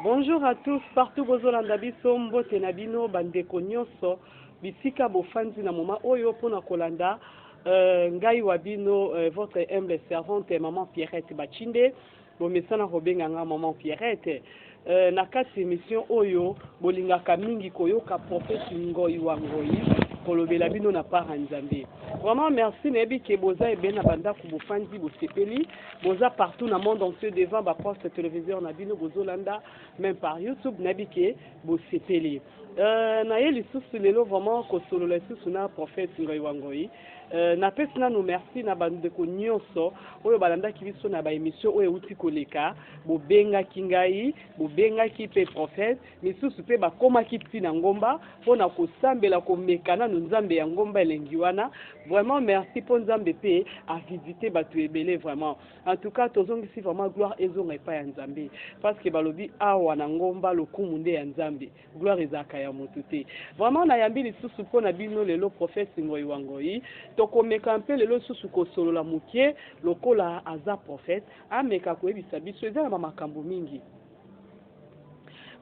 Bonjour à tous, partout bozolanda biso mbote na bino bandeko nyonso bisika bofandi na moma oyo pona kolanda ngai wa bino votre humble servante maman Pierrette Bachinde bomesana kobenga nga maman Pierrette na kati émission oyo bolingaka mingi koyoka prophète Ngoi wa Ngoi kolobela bino na part nzambe. Vraiment merci nebi ke boza e bena banda ku bofandi bosepeli boza partout na monde entier devant ba poste téléviseur na bino bozolanda même par YouTube nebi ke bosepeli. Na ye lisusu lelo vraiment ko solo la lisusu na prophète Ngoi wa Ngoi. Na pesi na nous merci na bandeko nyonso oyo balanda ki biso na ba émission oyo uti koleka bobenga kingai bobenga ki pe prophète misusu pe ba koma ki tina ngomba pona ko sambela ko mekana no nzambe ya ngomba elengi wana. Vraiment merci pour nzambe pe a visiter batu ebele vraiment. En tout cas tozongi si vraiment gloire ezonga pa ya nzambe parce que balobi awa na ngomba lokumu nde ya nzambe gloire ezaka ya motute. Vraiment na yambi lisusu pona bino lelo prophète Ngoi wa Ngoi tokomeka mpe lelo susu kosolola mukie lokola aza prophète ameka koyebisa biso eza na makambo mingi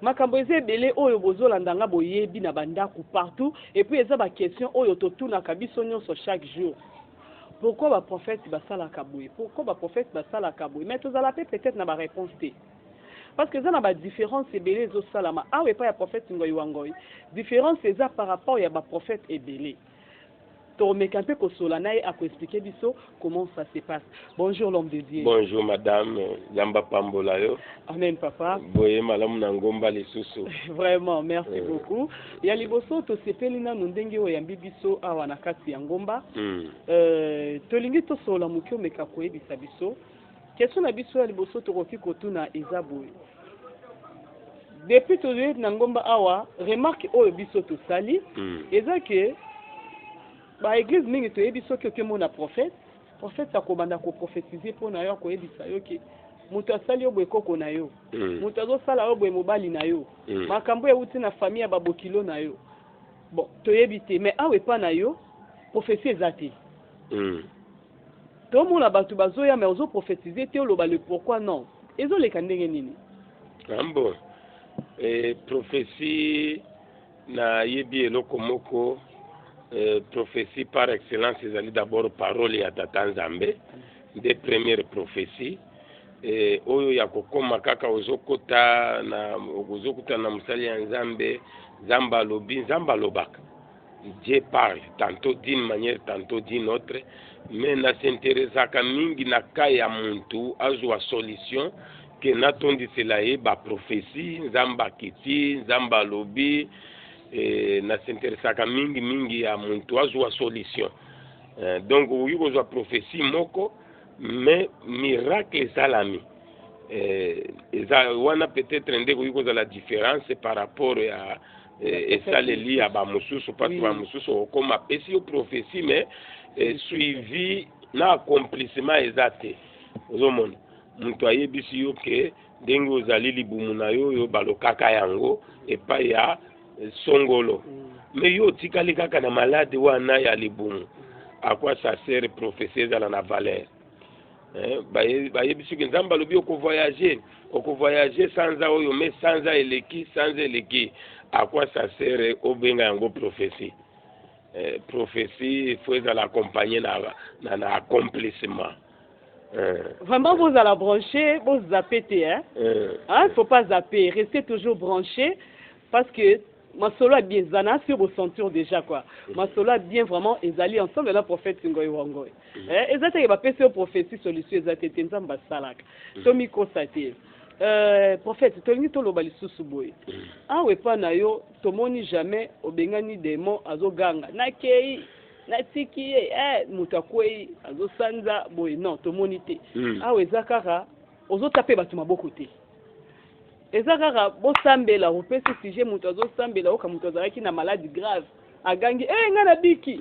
makambo eza ebele oyo bozolanda nga boyebi na bandako partout et puis eza ba question oyo totunaka biso nyonso chaque jour. Pourquoi ba prophète basalaka boye? Pourquoi ba prophète basalaka boye? Mais tozala peut-être na ba réponse te. Parce que ça n'a pas de différence ebele zo salama awe pa ya prophète Ngoi wa Ngoi. Différence eza par rapport ya ba prophète ebele. Tomeka mpe kosola naye expliquer biso comment ça se passe. Bonjour l'homme de Dieu. Bonjour madame, Yamba Pambola yo. Amen papa. Boye malamu na ngomba lisusu. Vraiment, merci beaucoup. Ya liboso to sepeli na ndenge o yambi biso awa na kati ya ngomba. Tolingi to sola mukyo meka koyebisa biso. Question na biso ya liboso to koki kotuna ezaboy. Depuis to na ngomba awa, remarque oyo biso to sali, eza ke ba église mingi to yebiso ke mona prophète akomanda ko prophétiser pona yo ko yebisa yo ke mutu asali obwe koko na yo mutu azosala obwe mobali na yo makambo ya uti na famille ya babokilo na yo bon to yebite mais awe pa na yo prophétie ezate to mona batu bazoya mais ozo prophétiser te oloba le pourquoi non ezoleka ndenge nini ambo prophétie na yebi eloko moko prophétie par excellence ezali d'abord parole ya tata nzambe des premières prophéties oyo ya kokoma kaka ozokota na musali ya nzambe nzambe alobi nzambe alobaka Dieu parle tantôt d'une manière tantôt d'une autre mais na s'intéresaka mingi na ka ya muntu azwa solution ke natondisela ye ba prophétie nzambe akiti nzambe alobi na s'intéresaka mingi ya muntu azwa solution donc uyi kozwa prophétie moko mais miracle esalami eza wana peut-être ndeko uyi kozwa la différence par rapport ya esaleli ya bamosusu parce que bamosusu okoma pesi yo prophétie mais suivi na accomplissement eza te ozomona muntu ayebisi yo ke ndenge ozali libumu na yo yo balokaka yango epai ya songolo mais yo tikali kaka na malade wana ya libumu à quoi ça sert prophétie ezala na valeur bayebisi ke nzambe alobi oko voyager sanza oyo mais sanza eleki à quoi ça sert obenga yango prophétie prophétie il faut ezala accompagner na accomplissement. Vraiment, vous allez brancher, vous zappez, hein? Il ne faut pas zapper, restez toujours branché parce que ma solo est bien, zana sur vos ceintures déjà quoi. Ma solo est bien vraiment, ils allaient ensemble la prophète Ngoi wa Ngoi. Ils étaient pas pété aux prophéties solution, ils étaient tenzamba salak. Tomi kosate. Prophète, tolingi to lobali susuboy. Ah ouais pas na yo, tomoni jamais obengani démon azoganga. Nakei natiki mutakwei azosanza boy non tomoni te. Ah ouais zakara ozotape batu maboko te. Ezakara bosambela opesi sujet mutu azosambela oka mutu azalaki na maladie grave agangi nga na biki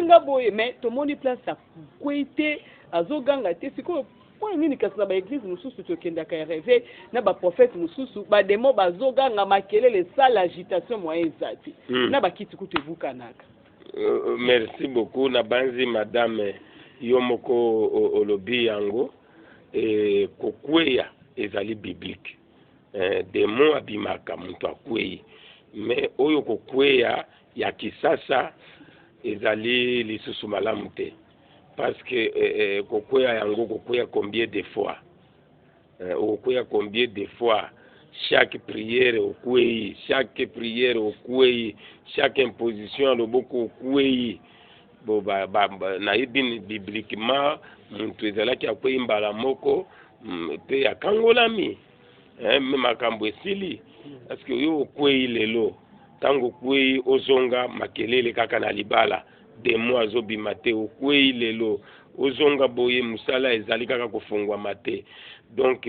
nga boye mais tomoni place ya kwete azoganga te sikoyo point nini kasi na ba église mususu tokendaka ya rêve na ba prophète mususu ba demo bazoganga makelele sala agitation moyen ezati na bakiti kutu evukanaka. Merci beaucoup na banzi madame yomoko olobi yango kokweya ezali biblique demo abimaka muntu akwei mais oyo kokweya ya kisasa ezali lisusu malamu te parce que kokweya yango kokweya combien de fois okweya combien de fois chaque prière okwei chaque prière okwei chaque imposition ya loboko okwei bo nayebi bibliquement muntu ezalaki akwei mbala moko pe akangolami me makambo esili parce que oyo okwei lelo ntango okwei ozonga makelele kaka na libala demo azobima te okwei lelo ozonga boye musala ezali kaka kofungwama te donc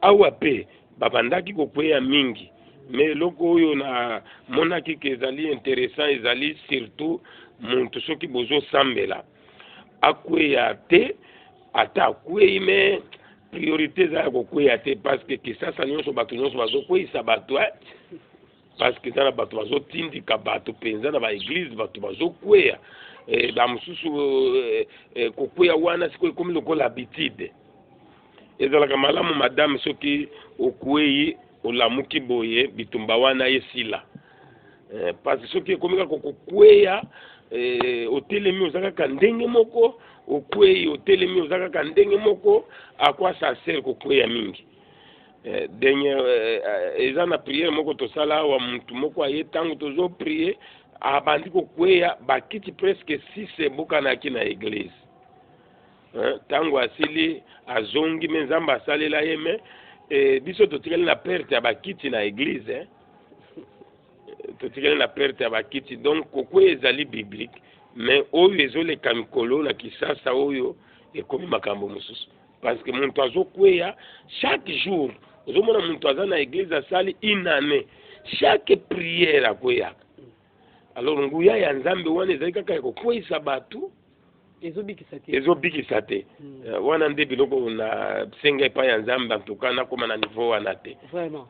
awa pe babandaki kokweya mingi mais eloko oyo na monaki ke ezali intéressant ezali surtout muntu soki bozosambela akweya te ata akwei me priorité ezala kokweya te parce que kisasa nyonso bato nyonso bazokweyisa bato parce que eza na bato bazotindika bato mpenza na baeglise bato bazokweya bamosusu kokweya wana sikoyo ekomi lokola habitude ezalaka malamu madame soki okwei olamuki boye bitumba wana esila parce que soki ekomi kaka kokweya otelemi oza kaka ndenge moko okwei otelemi oza kaka ndenge moko akwa sincere kokweya mingi denye eza na priere moko tosala awa muntu moko aye ntango tozoprie abandi kokweya bakiti presque 6 ebokanaki na eglise ntango asili azongi me nzambe asalela ye me biso totikali na perte ya bakiti na eglise totikali na perte ya bakiti donc kokweya ezali biblique mais oyo ezoleka mikolo na kisasa oyo ekomi makambo mosusu parce que muntu azokweya chaque jour ozomona muntu aza na eglise asali une année chaque prière akweyaka alors nguya ya nzambe wana ezali kaka kokweyisa bato ezobikisa te wana nde biloko na senga epai ya nzambe antuka nakoma na niveau wana te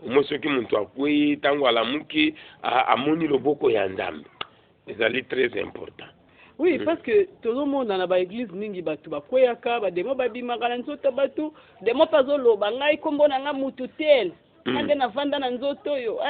omoi soki muntu akwei ntango alamuki amoni loboko ya nzambe ezali très important. Oui, parce que tout le monde dans la église ningi batu bakweyaka bademo babimaka na nzoto batu demo pazoloba ngai kombo na nga mutu tel ande na vanda na nzoto yo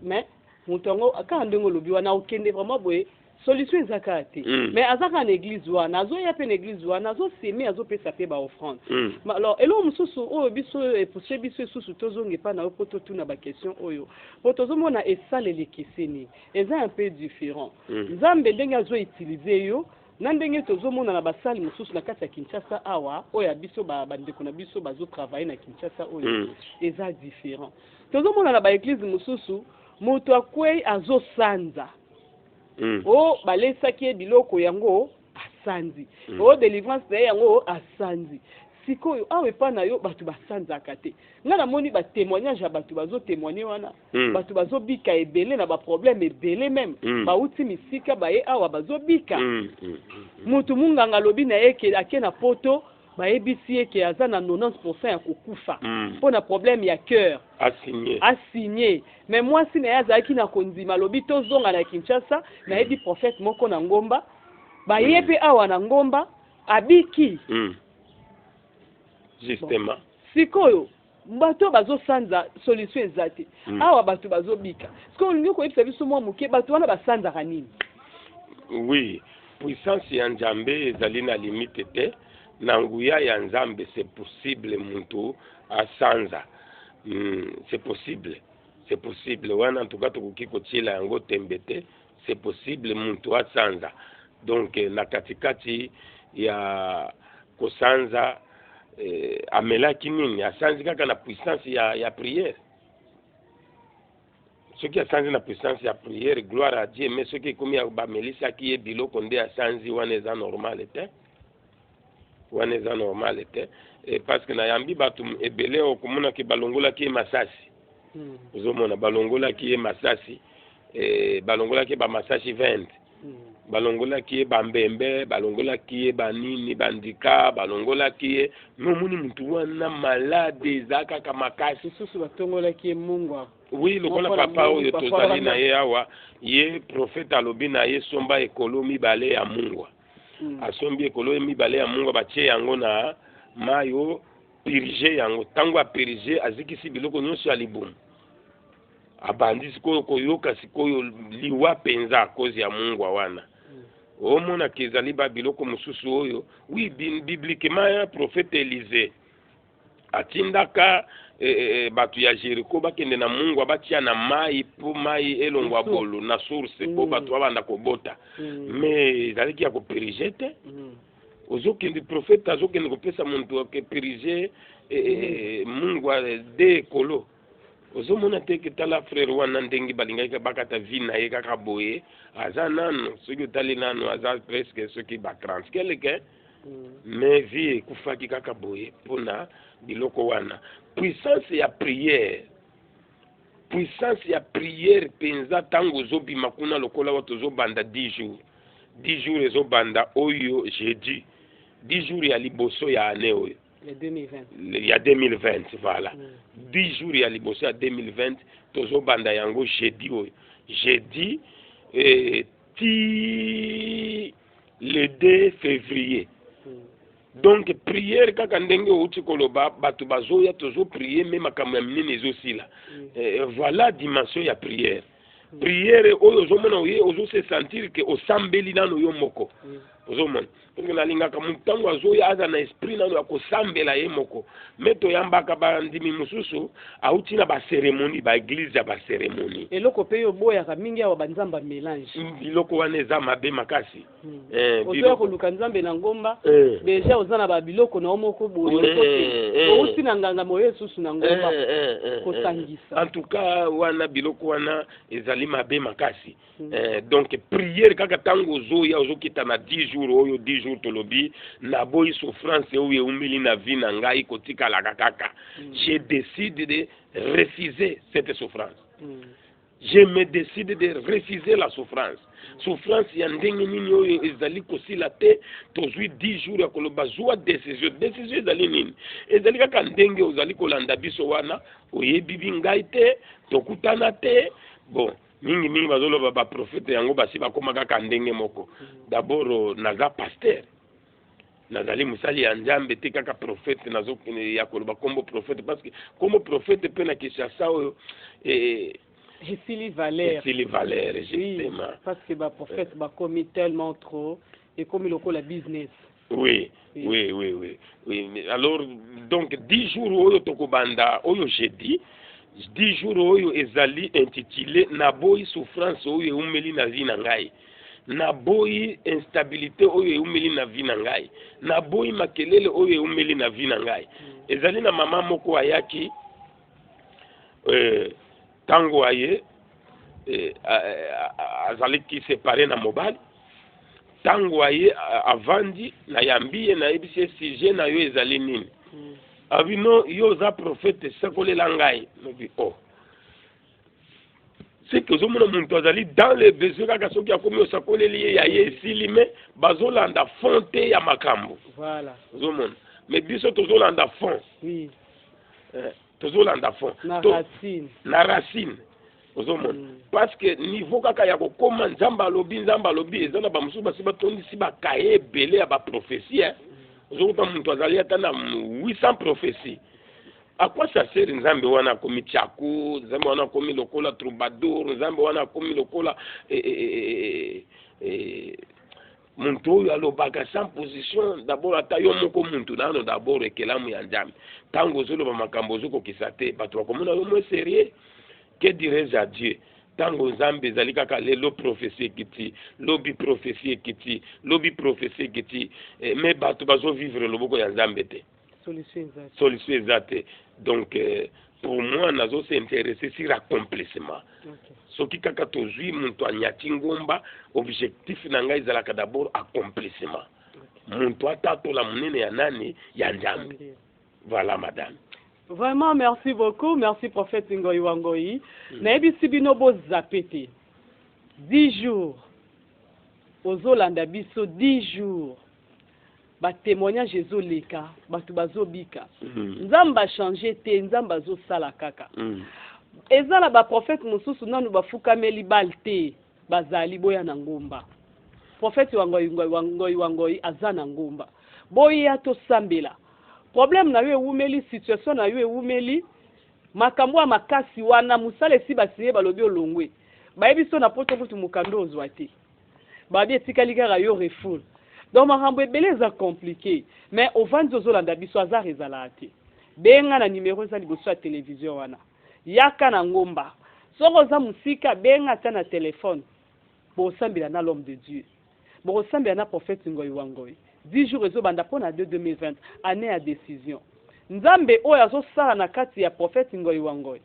mais mutu ngo akandenge lobi wana okende vraiment boye solution ezaka te mais azaka na église wana azoya pe na église wana azosemi azopesa pe ba offrande alors elo mususu oyo biso epousse biso susu tozonge pa na poto tuna ba question oyo potozomona esaleli kiseni eza un peu différent nzambe ndenge azo utiliser yo na ndenge tozomona na basali mususu na kati ya Kinshasa awa oyo biso bandeko na biso bazo travailler na Kinshasa oyo eza différent tozomona na ba église mususu moto akwei azo sanza o balesaki biloko yango asanzi o délivrance na yango asanzi sikoyo awe pa na yo batu basanzaka te nga na moni ba témoignage ya batu bazo témoigner wana batu bazo bika ebele na ba problème ebele même ba uti misika ba ye awa bazo bika mutu munganga lobi na yeke ake na poto ba ebisi yeke aza na 90% ya kokufa pona problème ya cœur assigné mais moi si na yazaki na konzima lobi tozonga na Kinshasa na yebi prophète moko na ngomba ba yepe awa na ngomba abiki justement sikoyo bato bazo sanza solution ezate awa bato bazo bika sikoyo lingi ko yebisa biso mwa muke bato wana basanzaka nini oui puissance ya nzambe ezali na limite te na nguya ya nzambe c'est possible muntu asanza c'est possible wana en tout cas tokoki kotiela yango tembe te c'est possible muntu asanza donc na katikati ya kosanza amelaki nini asanzi kaka na puissance ya prière soki asanzi na puissance ya prière gloire à Dieu mais soki ekomi bamelisaki ye biloko nde asanzi wana eza normal te wana eza normal te parce que nayambi bato ebele okomonaki balongolaki ye masasi ozomona balongolaki ye masasi balongolaki bamasasi 20 balongolaki ye bambembe balongolaki ye banini bandika balongolaki ye nomoni mutu wana malade eza kaka makasi susu batongolaki ye mungwa oui lokola papa oyo tozali na ye awa ye prophète alobi na ye somba ekolo mibale ya mungwa asombi ekolo mibale ya mungwa batie yango na mayo apirige yango tango apirige azikisi biloko nyonso ya libumu abandi sikoyo koyoka sikoyo liwa penza kozi ya mungwa wana omona kezali ba biloko mosusu oyo oui bibliquement prophète Élisée atindaka batu ya Jericho bakende na mungwa batia na mai po mai elongwa bolo na source po batu babanda kobota mais ezalaki ya kopirige te ozokende prophète azokende kopesa muntu akopirige mungwa de kolo ozomona te ke tala frère wana ndenge balingaki bakata vie na ye kaka boye aza nano soki otali nano aza presque soki ba 30 quelque mais vie ekufaki kaka boye mpona biloko wana puissance ya prière penza ntango ozobima kuna lokola wato ozobanda 10 jours ezobanda oyo jeudi 10 jours ya liboso ya ane oyo il y a 2020 voilà 10 jours ya liboso ya 2020 tozobanda yango jeudi ti le 2 février donc prière kaka ndenge outi koloba batu bazoya tozo prier même makambo ya minene ezosila voilà dimension ya prière prière oyo ozomona oye ozo se sentir que osambeli nano yo moko ozomona parce que nalingaka mutango azoya aza na esprit nano akosambela ye moko mais toyambaka bandimi mosusu auti na baceremonie baeglise ya baceremonie eloko pe yo boyaka mingi awa banzamba mélange biloko wana eza mabe makasi ozoya koluka nzambe na ngomba deja oza na babiloko na omoko boye outi na nganga moyo esusu na ngomba kosangisa en tout cas wana biloko wana ezali mabe makasi donc prière kaka tango ozoya ozokita na 10 jours oyo 10 jours tolobi na boyi souffrance oyo eumeli na vie na ngai kotikalaka kaka je décide de refuser cette souffrance je me décide de refuser la souffrance ya ndenge nini oyo ezali kosila te tozwi 10 jours ya koloba zwa décision ezali nini ezali kaka ndenge ozali kolanda biso wana oyebi bingai te tokutana te bon mingi bazoloba ba prophète yango basi bakoma kaka ndenge moko d'abord naza pasteur nazali musali ya nzambe te kaka prophète nazo ya koloba kombo prophète parce que kombo prophète pe na Kinshasa oyo Sili Valère, justement. Parce que les prophètes ont commis tellement trop et comme il la business. Oui. Alors, donc, 10 jours oyo tokobanda oyo jeudi, 10 jours oyo ezali intitulé Naboyi souffrance oyo eumeli na vie na ngai. Naboyi instabilité oyo eumeli na vie na ngai. Naboyi makelele oyo eumeli na vie na ngai. Ezali na mama moko ayaki tango aye azali ki séparé na mobali tango aye avandi na yambiye na ebisi sujet na yo ezali nini abino yo za prophète sakolela ngai nobi c'est que ozomona muntu azali dans les besoins kaka soki akomi osakoleli ye ya ye esili me bazolanda fonte ya makambo voilà ozomona mais biso tozolanda fond tozolanda fond na racine ozomona parce que niveau kaka ya kokoma nzamba alobi eza na bamosusu basi batondisi bakaye ebele ya baprophétie ozokuta muntu azali ata na 800 prophéties à quoi ça sert nzambe wana akomi tiaku nzambe wana akomi lokola troubadour nzambe wana akomi lokola muntu oyo alobaka sans position d'abord ata yo moko muntu nano d'abord ekelamu ya nzambe ntango ozoloba makambo ozokokisa te bato bakomona yo mwe sérieux que dirais-je à Dieu tango nzambe ezali kaka lelo prophétie ekiti lobi prophétie ekiti mais bato bazovivre loboko ya nzambe te solution eza te donc pour moi nazo s'intéresser sur l'accomplissement soki kaka tozwi muntu anyati ngomba objectif na ngai ezalaka d'abord accomplissement muntu atatola munene ya nani ya nzambe voilà madame. Vraiment, merci beaucoup. Merci, prophète Ngoyi Wangoyi. Naebisi bino bo zapete. 10 jours. Ozolanda biso 10 jours. Ba témoignage ezoleka, batu bazobika. Nzamba changer te, nzamba zo sala kaka. Ezala ba prophète mususu nanu bafukameli balte, bazali boya na ngomba. Prophète Wangoyi azana ngomba. Boya to sambela. problème na yo ewumeli situation na yo ewumeli makambo ya makasi wana musala esi basiye balobi olongwe bayebi so na poto kutu mukando ozwa te babi etikali kaka yo refoule donc makambo ebele eza compliqué mais ovandi ozolanda biso azar ezala te benga na numéro eza liboso ya télévision wana yaka na ngomba soko oza musika benga ata na telefone bosambela na l'homme de Dieu bosambela na prophète Ngoyi wa Ngoyi 10 jours ezobanda mpona 2020 année ya décision nzambe oyo azosala na kati ya prophète Ngoyi wa Ngoyi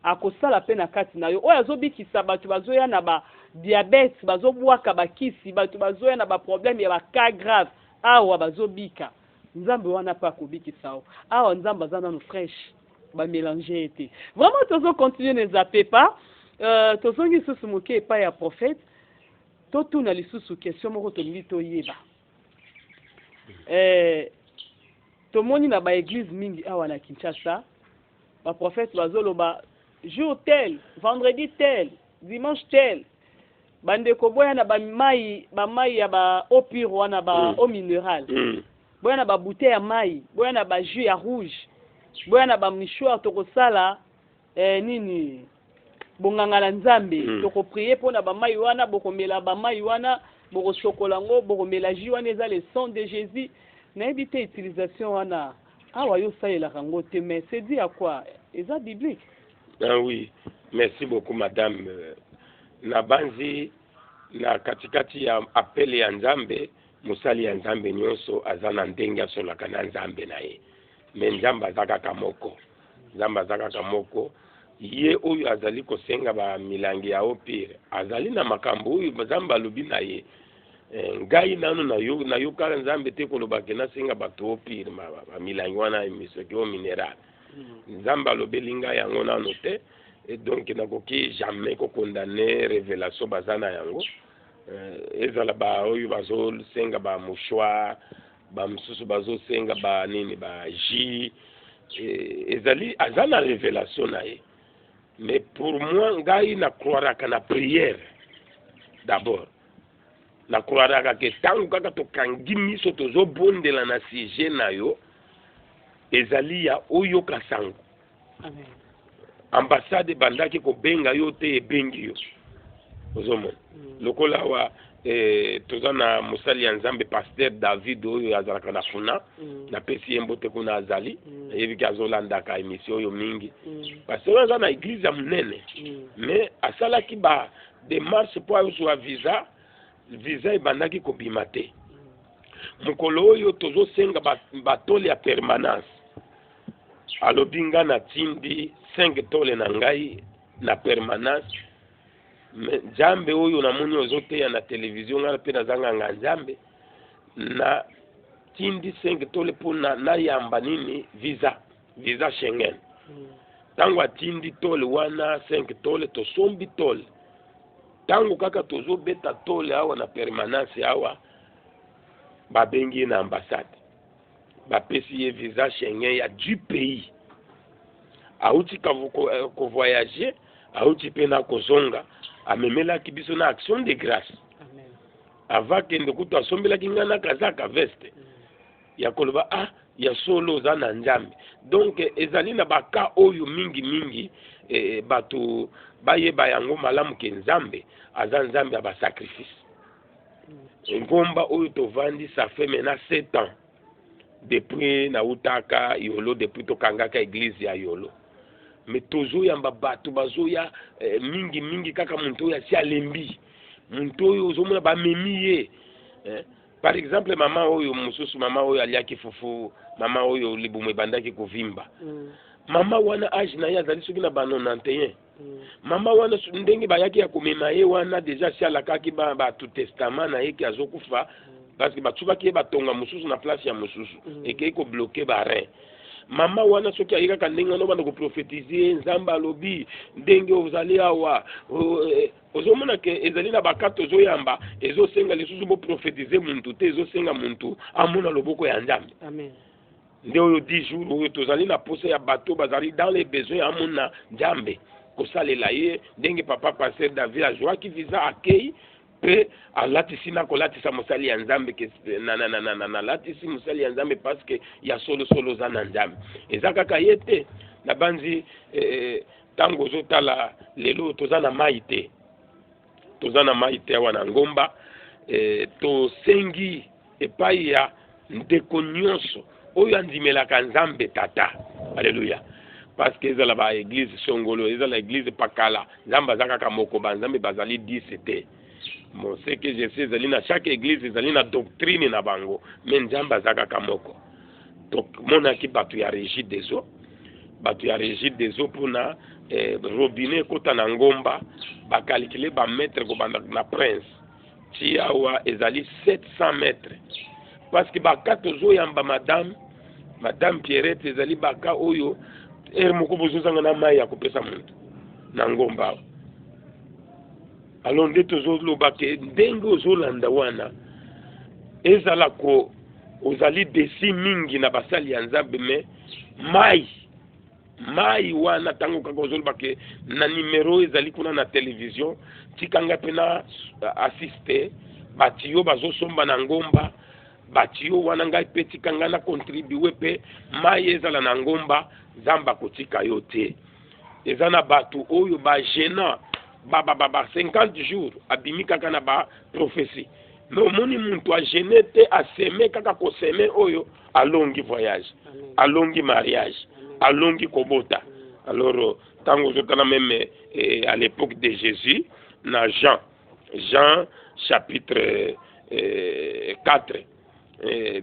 akosala pe na kati na yo oyo azobikisa bato bazoya na ba diabète bazobwaka bakisi bato bazoya na ba problème ya ba cas grave awa bazobika nzambe wana pa kobikisa o awa nzambe aza nanu fraîche ba mélanger ete vraiment tozo continuer ne zappe pas tozongi susu moke epai ya prophète totuna lisusu question moko tolingi toyeba tomoni na ba église mingi awa na Kinshasa ba prophète bazoloba jour tel vendredi tel dimanche tel bandeko boya na ba mai ya ba eau pure wana ba eau minérale boya na ba bouteille ya mai boya na ba jus ya rouge boya na ba mouchoir tokosala nini bonganga la nzambe toko prier pona ba mai wana bokomela ba mai wana boko chokolango bokomela jus wana eza le sang de Jésus na éviter utilisation wana awa yo saela kango te mais c'est dit à quoi eza biblique. Ah oui, merci beaucoup madame. Na banzi na katikati ya appel ya nzambe musali ya nzambe nyonso azana ndenge asolaka na nzambe na ye me nzambe azaka kamoko nzambe azaka kamoko ye oyo azali kosenga ba milangi ya opire azali na makambo oyo nzambe alobi na ye ngai nanu na yo kala nzambe te koloba ke nasenga bato opire ba milangi wana misoki o minéral nzambe alobeli ngai yango nano te et donc nakoki jamais kokondamner révélation bazana yango ezala ba oyo bazosenga ba mouchoir ba msusu bazosenga ba nini ba ji ezali azana révélation na ye mais pour moi ngai na croiraka na prière d'abord na croiraka ke tango kaka tokangi miso tozobondela na sujet na yo ezali ya oyo kasango amen ambassade bandaki kobenga yo te ebengi yo ozomona lokola wa tozana musali ya nzambe pasteur David oyo azalaka na funa na pesi ye mbote kuna azali yebiki azolandaka émission oyo mingi parce que aza na église ya munene mais asalaki ba démarche po azwa visa ebandaki kobima te mokolo oyo tozosenga batole ya permanence alobi nga na tindi 5 tole na ngai na permanence nzambe oyo namoni ozoteya na télévision nga mpe nazanga nga nzambe na tindi 5 tole mpo nayamba nini visa Schengen ntango atindi tole wana 5 tole tosombi tole ntango kaka tozobeta tole awa na permanence awa babengi na ambassade bapesi ye visa Schengen ya du pays auti ko voyager auti pe na kozonga amemelaki biso na action de grâce amen avant kende kutu asombelaki nga na kazaka veste ya koloba ya solo za na nzambe donc ezali na baka oyo mingi bato bayeba yango malamu ke nzambe aza nzambe ya basacrifice ngomba oyo tovandi ça fait maintenant 7 ans depuis na utaka yolo depuis tokangaka église ya yolo mais tozoyamba bato bazoya mingi kaka muntu oyo asi alembi muntu oyo ozomona bamemi ye par exemple mama oyo mususu mama oyo aliaki fufu mama oyo libumu ebandaki kovimba mama wana age na ye azali soki na ba 91 mama wana ndenge bayaki ya komema ye wana deja si alakaki bato testament na ye ki azokufa parce que batubaki ye batonga mususu na place ya mususu ekei kobloke barein mama wana soki ayikaka ndenge wana obanda koprofetize nzambe alobi ndenge ozali awa ozomona ke ezali na bakati ozoyamba ezosenga lisusu boprofetize muntu te ezosenga muntu amona loboko ya nzambe amen nde oyo 10 jours oyo tozali na posa ya bato bazali dans les besoins amona nzambe kosalela ye ndenge papa pasteur David azwaki visa akei pe alatisi na kolatisa mosali ya nzambe ke na latisi mosali ya nzambe parce que ya solo za na nzambe eza kaka ye te na banzi tango ozotala lelo toza na mai te awa na ngomba tosengi epai ya ndeko nyonso oyo andimelaka nzambe tata alleluya parce que ezala ba église songolo ezala église pakala nzambe aza kaka moko banzambe bazali 10 te bon ce que je sais ezali na chaque église ezali na doctrine na bango mais nzambe aza kaka moko tomonaki bato ya régie des eaux mpona robinet ekota na ngomba bakalikile bametre kobanda na prince ti awa ezali 700 mètres parce que baka tozoyamba madame Pierrette ezali baka oyo moko bozozanga na mai ya kopesa muntu na ngomba alors nde tozoloba ke ndenge ozolanda wana ezala ko ozali desi mingi na basali ya nzambe me mai wana tango kaka ozoloba ke na numero ezali kuna na télévision tikanga pena assiste batiyo bazosomba na ngomba batiyo wana ngai pe tikanga na contribue pe mai ezala na ngomba zamba kotika yo te eza na bato oyo bagena ba 50 jours abimi kaka na ba prophétie mais omoni muntu agene te aseme kaka koseme oyo alongi voyage alongi mariage alongi kobota alors tango ozotala même à l'époque de Jésus na Jean chapitre 4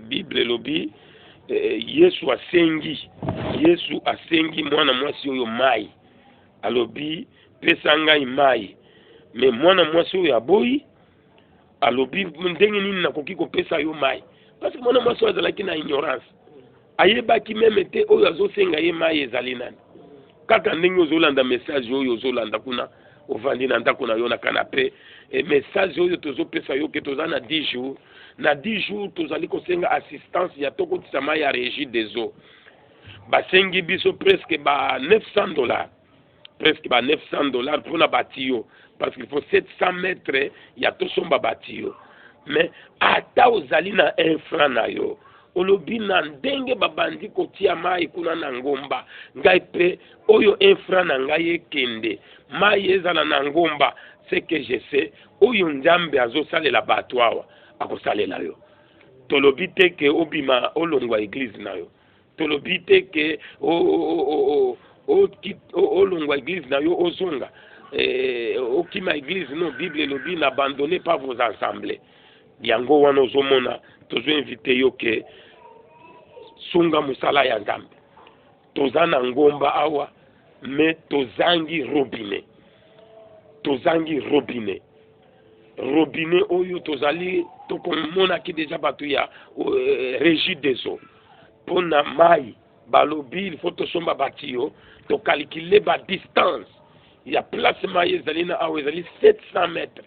Bible lobi Yesu asengi mwana mwasi oyo mai alobi pesa ngai mai mais mwana mwasi oyo aboyi alobi ndenge nini nakoki kopesa yo mai parce que mwana mwasi oyo azalaki na ignorance ayebaki meme te oyo azosenga ye mai ezali nani kaka ndenge ozolanda message oyo ozolanda kuna ovandi na ndako na yo na canapé message oyo tozopesa yo ke toza na 10 jours na 10 jours tozali kosenga assistance ya tokotisa mai ya régie des eaux basengi biso presque ba $900 pour na batiyo parce qu'il faut 700 mètres ya tosomba batiyo mais ata ozali na 1 franc na yo olobi na ndenge babandi kotia mai kuna na ngomba ngai pe oyo 1 franc na ngai ekende mai ezala na ngomba ce que je sais oyo nzambe azosalela bato awa akosalela yo tolobi te ke obima olongwa église na yo tolobi te ke olongwa église na yo ozonga okima église non bible elobi n'abandonnez pas vos assemblées yango wana ozomona tozoinvite yo ke sunga musala ya nzambe toza na ngomba awa mais tozangi robinet oyo tozali tokomonaki deja bato ya régie des eaux mpona mai balobi il faut tosomba batiyo tokalikile ba distance ya place mai ezali na awa ezali 700 mètres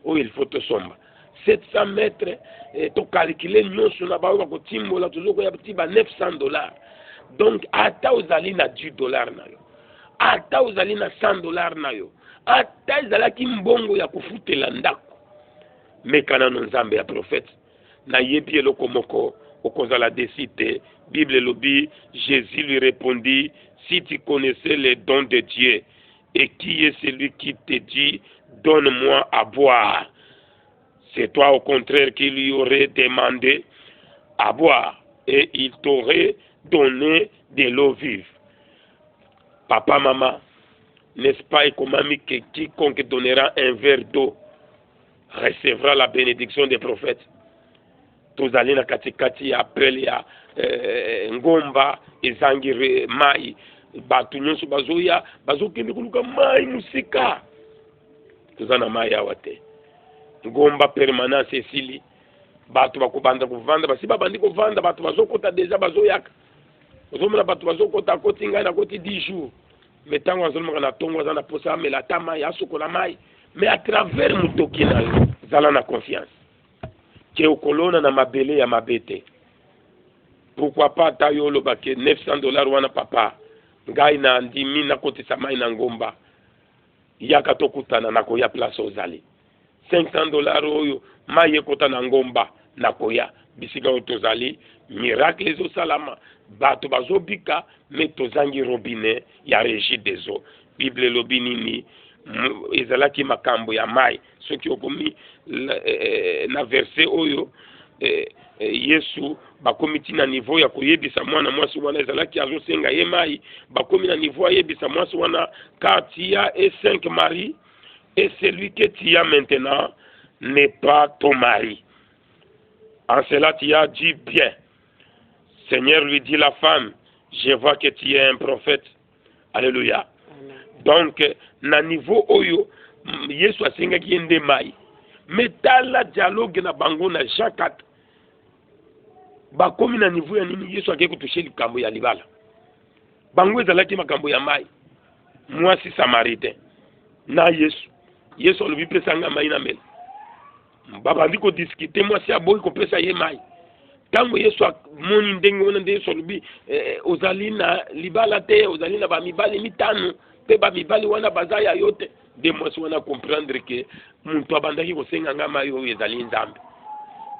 oyo il faut tosomba 700 mètres tokalikile nyonso na baoyo bakotimbola tozokoya ti ba $900 donc ata ozali na $10 na yo ata ozali na $100 na yo ata ezalaki mbongo ya kofutela ndako mekana no nzambe ya prophète na yebi eloko moko okozala desite Bible lobi Jésus lui répondit si tu connaissais les dons de Dieu et qui est celui qui te dit donne-moi à boire, c'est toi au contraire qui lui aurais demandé à boire et il t'aurait donné de l'eau vive. Papa, maman, n'est-ce pas économique que quiconque donnera un verre d'eau recevra la bénédiction des prophètes? Tozali na katikati ya appel ya ngomba ezangi mai batu nyonso bazoya bazokende kuluka mai musika tozana mai awa te ngomba permanence esili batu bakobanda kovanda basi babandi kovanda batu bazokota deja bazoyaka ozomona batu bazokota koti ngai na koti 10 jours mais tango azolomaka na tongo aza na posa amela ata mai asokola mai mais à travers mutoki na yo zala na confiance ke okolona na mabele ya mabete. Pourquoi pas ta yo loba ke $900 wana papa ngai na ndimi na kotisa mai na ngomba yaka tokutana na koya place ozali $500 oyo mai ekota na ngomba na koya bisika oyo tozali miracle ezosalama bato bazobika me tozangi robinet ya régie des eaux. Bible elobi nini ezalaki makambo ya mai soki okomi na verset oyo Yesu bakomi tina niveau ya koyebisa mwana mwasi wana ezalaki azosenga ye mai bakomi na niveau ayebisa mwasi wana car tu as et 5 maris et celui que tu as maintenant n'est pas ton mari. En cela tu as dit bien. Seigneur lui dit la femme, je vois que tu es un prophète. Alléluia. Donc na niveau oyo Yesu asengaki yende mai mais tala dialogue na bango na Jean 4 bakomi na niveau ya nini Yesu akeki kutushe likambo ya libala bango ezalaki makambo ya mai mwasi samaritain na Yesu alobi pesa nga mai na mela babandi ko discuter mwasi aboyi kopesa ye mai tango Yesu amoni ndenge wana nde Yesu alobi ozali na libala te ozali na bamibali mitano pe bamibali wana bazaya yote de mwasi wana comprendre que muntu abandaki kosenga nga mai oyo ezali nzambe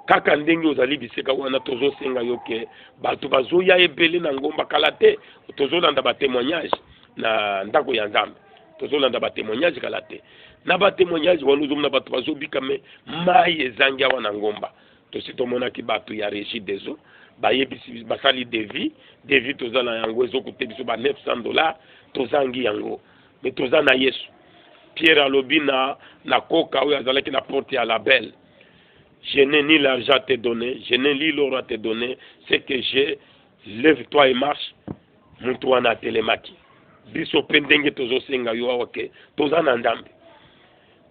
kaka ndenge ozali biseka wana tozosenga yo ke bato bazoya ebele na ngomba kala te tozolanda batémoignage na ndako ya nzambe tozolanda batémoignage kala te na batémoignage wana ozomona bato bazobika me mai ezangi awa na ngomba tosi tomonaki bato ya régie des eaux bayebisi basali devi tozala yango ezokute biso ba $900 tozangi yango me toza na Yesu. Pierre alobi na koka oyo azalaki na porte ya la belle. Je n'ai ni l'argent à te donner, je n'ai ni l'or à te donner, c'est que j'ai, lève-toi et marche, muntu wana telemaki. Biso pendenge tozo senga yo awake, toza na ndambe.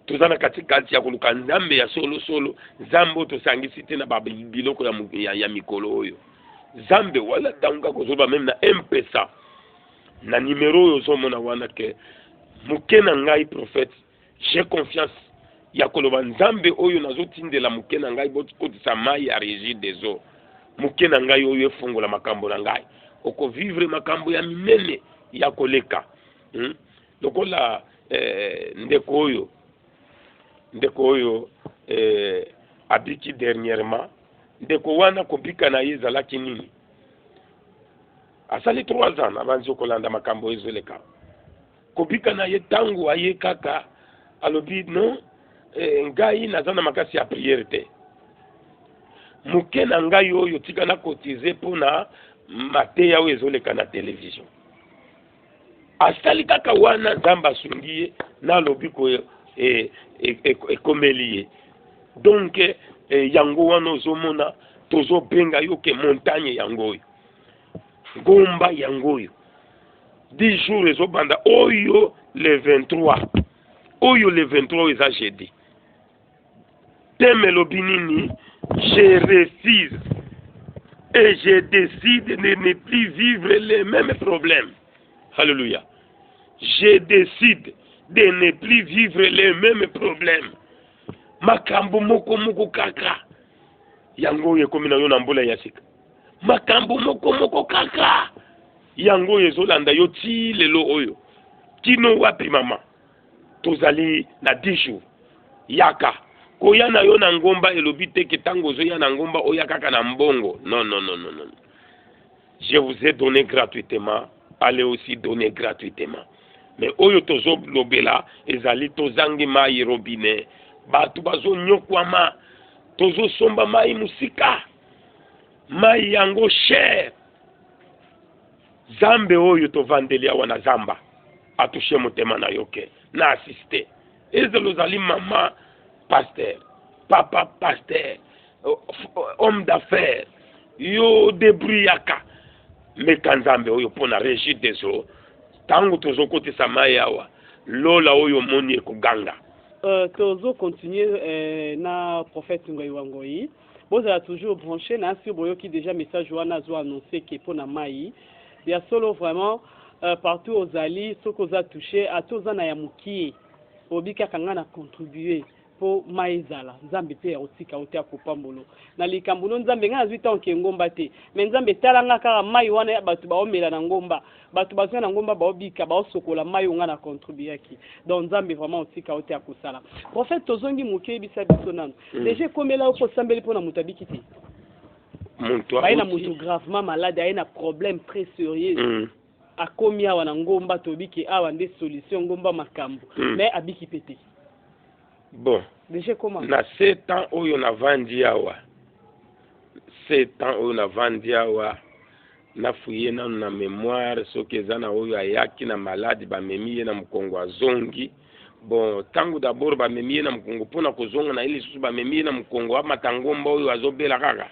Toza na katikati ya kuluka ndambe ya solo, zambo tosangisi te na biloko ya mikolo oyo. Zambe wala tanga kozoba même na M-Pesa. Na numéro oyo zomona wana ke mukena ngai prophète, j'ai confiance. Ya koloba nzambe oyo nazotindela mukena ngai botisa mai ya régie des eaux. Mukena ngai oyo efungola makambo na ngai. Oko vivre makambo ya minene ya koleka. Lokola ndeko oyo abiki dernièrement ndeko wana kopika na ezalaki nini. Asali 3 ans abanzi kolanda makambo ezoleka. Kopika na ye tango aye kaka alobi non ngai nazana makasi ya prière te. Mukena ngai oyo tika na cotiser pona mateya oyo ezoleka na télévision. Asali kaka wana zamba sungiye na lobi ko ekomeliye. Donc yango wana ozomona tozo benga yo ke montagne yango oyo. Gomba yango oyo. 10 jours ezobanda oyo le 23. Oyo le 23 eza jeudi. Teme lobinini, je refuse et je décide de ne plus vivre les mêmes problèmes. Alléluia. Je décide de ne plus vivre les mêmes problèmes. Makambo moko kaka. Yango yekomi na yo na mbula ya sika. Makambo moko kaka. Yango ezolanda yo ti lelo oyo. Kino wapi mama. Tozali na 10 jours. Yaka. Koya na yo na ngomba elobi te ke tango zo ya na ngomba oya kaka na mbongo. Non. Je vous ai donné gratuitement. Allez aussi donner gratuitement. Mais oyo tozo lobela ezali tozangi mai robinet. Batu bazo nyokwama. Tozo somba mai musika. Mai yango cher. Zambe oyo to vandelia wana zamba. Atushe motema na yoke. Na assiste. Ezelo zali mama pasteur, papa pasteur, homme d'affaires, yo débrouillaka. Mekanzambe oyo pona régie des eaux. Tango tozo kote samaya awa. Lola oyo moni ekoganga. Tozo continuer na prophète Ngoyi. Vous avez toujours branché na sur boyo qui déjà message wana zo annoncé que pona mai. Bien solo vraiment partout aux alliés, ce qu'on a touché à tous en ayamuki. Obika kanga na contribuer. po maizala nzambe pe ya otika ote akopambolo na likambo no nzambe nga azwi tanke ngomba te mais nzambe talanga kaka mai wana ya batu baomela na ngomba batu bazwa na ngomba baobika baosokola mai nga na contribuaki donc nzambe vraiment otika ote akosala prophète tozongi moke bisa biso nano déjà komela oko sambeli pona mutabiki te muntu aina mutu gravement malade aina problème très sérieux akomi awa na ngomba tobiki awa nde solution ngomba makambo mais abiki pete. Bon, déjà comment na 7 ans oyo na vandi awa 7 ans oyo na vandi awa na fuye na mémoire soki eza na oyo ayaki na malade bamemi ye na mokongo azongi bon tango d'abord bamemi ye na mokongo mpona kozonga na ye lisusu bamemi ye na mokongo amata ngomba oyo azobela kaka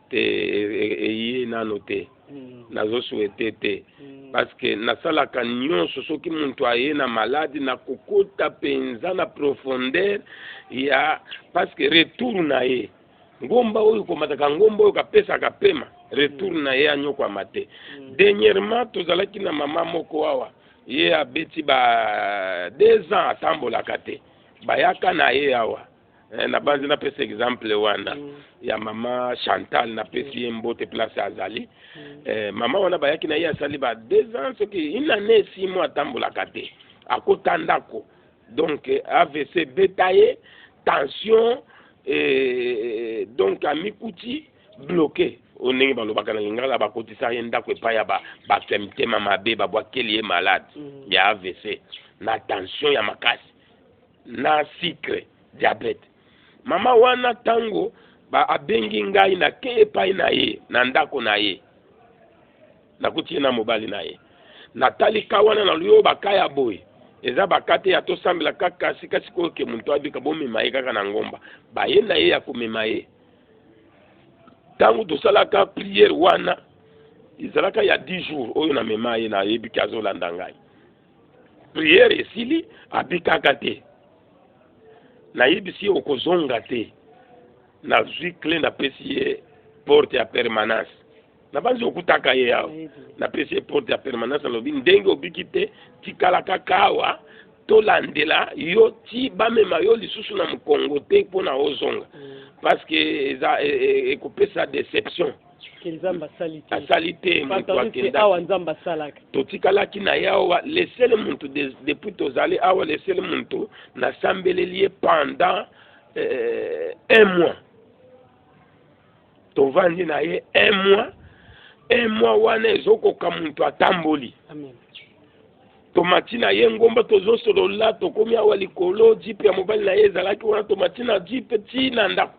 te eye nano te nazosouete te parce que nasalaka nyonso soki muntu aye na maladi na kokota penza na profondeur ya parce que retour na ye ngomba oyo komataka ngomba oyo kapesaka pema retour na ye anyokwama te dernièrement tozalaki na mama moko awa ye abeti ba 2 ans atambolaka te bayaka na ye awa na banzi na pesa exemple wana ya mama Chantal na pesi ye mbote place azali mama wana bayaki na ye asali ba 2 ans soki ina ne 6 mois atambolaka te akotandako donc AVC bétaillé tension donc amikuti bloqué oningi balobaka na lingala bakotisa ye ndako epai ya batemtema mabe babwakeli ye malade ya AVC na tension ya makasi na sucre diabète mama wana tango ba abengi ngai na ke epai na ye na ndako na ye nakuti na mobali na ye natalika wana na luyo bakaya boy eza bakate ya tosambela kaka sika siko ke muntu abika bomema ye kaka na ngomba ba ye na ye ya komema ye tango tosalaka prière wana izalaka ya 10 jours oyo na mema ye na yebiki azolanda ngai prière esili abikaka te na yebisi okozonga te na zwi clé na pesi ye porte ya permanence na banzi okutaka ye yawo na pesi ye porte ya permanence alobi ndenge obiki te tikalaka kawa tolandela yo ti bamema yo lisusu na mokongo te mpona ozonga parce que eza ekopesa déception asali te moto akenda totikalaki na ye awa lesele muntu depuis tozali awa lesele muntu nasambeleli ye pendant 1 mois tovandi na ye 1 mois wana ezokoka muntu atamboli tomati na ye ngomba tozosolola tokomi awa likolo jipe ya mobali na ye ezalaki wana tomati na jipe ti na ndako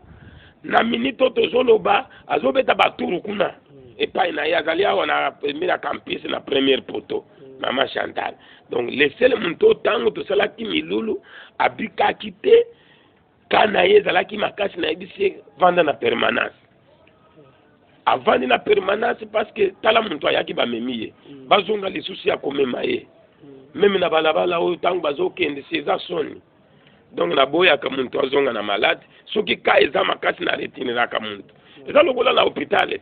na minute tozoloba azobeta baturu kuna epai na ye azali awa na première campus na première poto mama Chantal donc lesele muntu tango tosalaki milulu abikaki te kana ye ezalaki makasi na yebisi vanda na permanence avandi na permanence parce que tala muntu ayaki bamemi ye bazonga lisusu ya komema ye meme na balabala oyo tango bazokende seza soni donc na boyaka muntu azonga na malade soki ka eza makasi na retiniraka muntu eza lokola na hôpital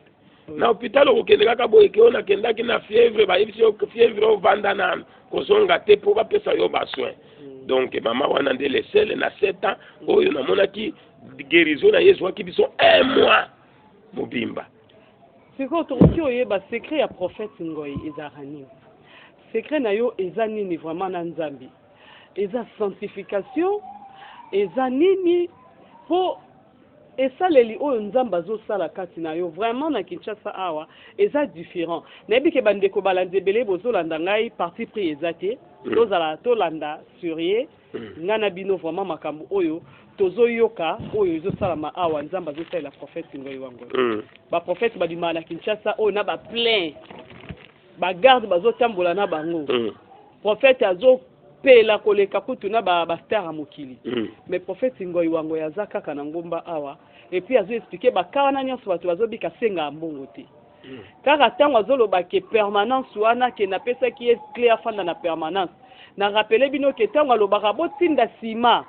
na hôpital okende kaka boye ke ona kendaki na fièvre bayebisi yo fièvre ovanda na kozonga te po bapesa yo basoin donc mama wana nde lesele na 7 ans oyo namonaki guérison na ye zwaki biso 1 mois mobimba siko tokoki oyeba secret ya prophète Ngoyi ezaka nini secret na yo eza nini vraiment na nzambi eza sanctification eza nini po esaleli oyo nzambe azosala kati na yo vraiment na Kinshasa awa eza différent nayebi ke bandeko balandi ebele bozolanda ngai parti pris eza te tozala tolanda sur ye nga na bino vraiment makambo oyo tozoyoka oyo ezosalama awa nzambe azosalela prophète Ngoyi wa Ngoyi baprophète babima na Kinshasa oyo na baplain bagarde bazotambola na bango prophète azopela koleka kutu na bastar ya mokili mais prophète Ngoyi wa Ngoyi aza kaka na ngomba awa et puis azoexplike bakana nyonso bato bazobika senga mbongo te kaka ntango azoloba ke permanence wana ke napesaki ye clé afanda na permanence na rappele bino ke ntango alobaka botinda nsima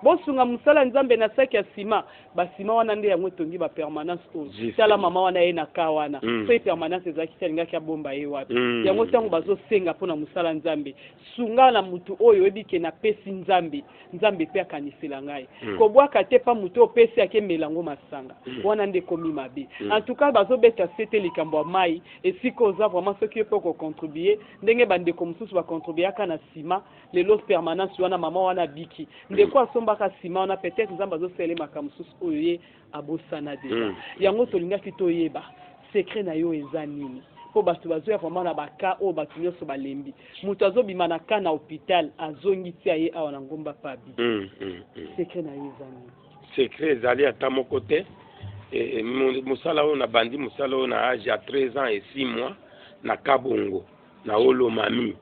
bosunga musala nzambe na saki ya sima basima wana nde yango tongi ba permanence oyo tala mama wana ye na ka wana so permanence ezaki salingaki abomba ye wapi yango ntango bazosenga mpona musala nzambe sunga na mutu oyo oyebike na pesi nzambe mpe akanisela ngai kobwaka te pa mutu opesi akemela yango masanga wana nde komi mabe en tout cas bazobeta sete likambo ya mai esika oza vraiment soki yo mpe okocontribue ndenge bandeko mosusu bacontribuaka na nsima lelo permanence wana mama wana biki ndeko asombaka nsima wana peut-être nzambe azosalemaka mosusu oyo ye abosana deja yango tolingaki toyeba secret na yo eza nini po bato bazoya vraiment na baka oyo bato nyonso balembi moto azobima na ka na hôpital azongi tia ye awa na ngomba pa bi secret na yo eza nini secret ezali ata moko te mosala oyo na bandi mosala oyo na age ya 13 ans et 6 mois na kabongo na olomami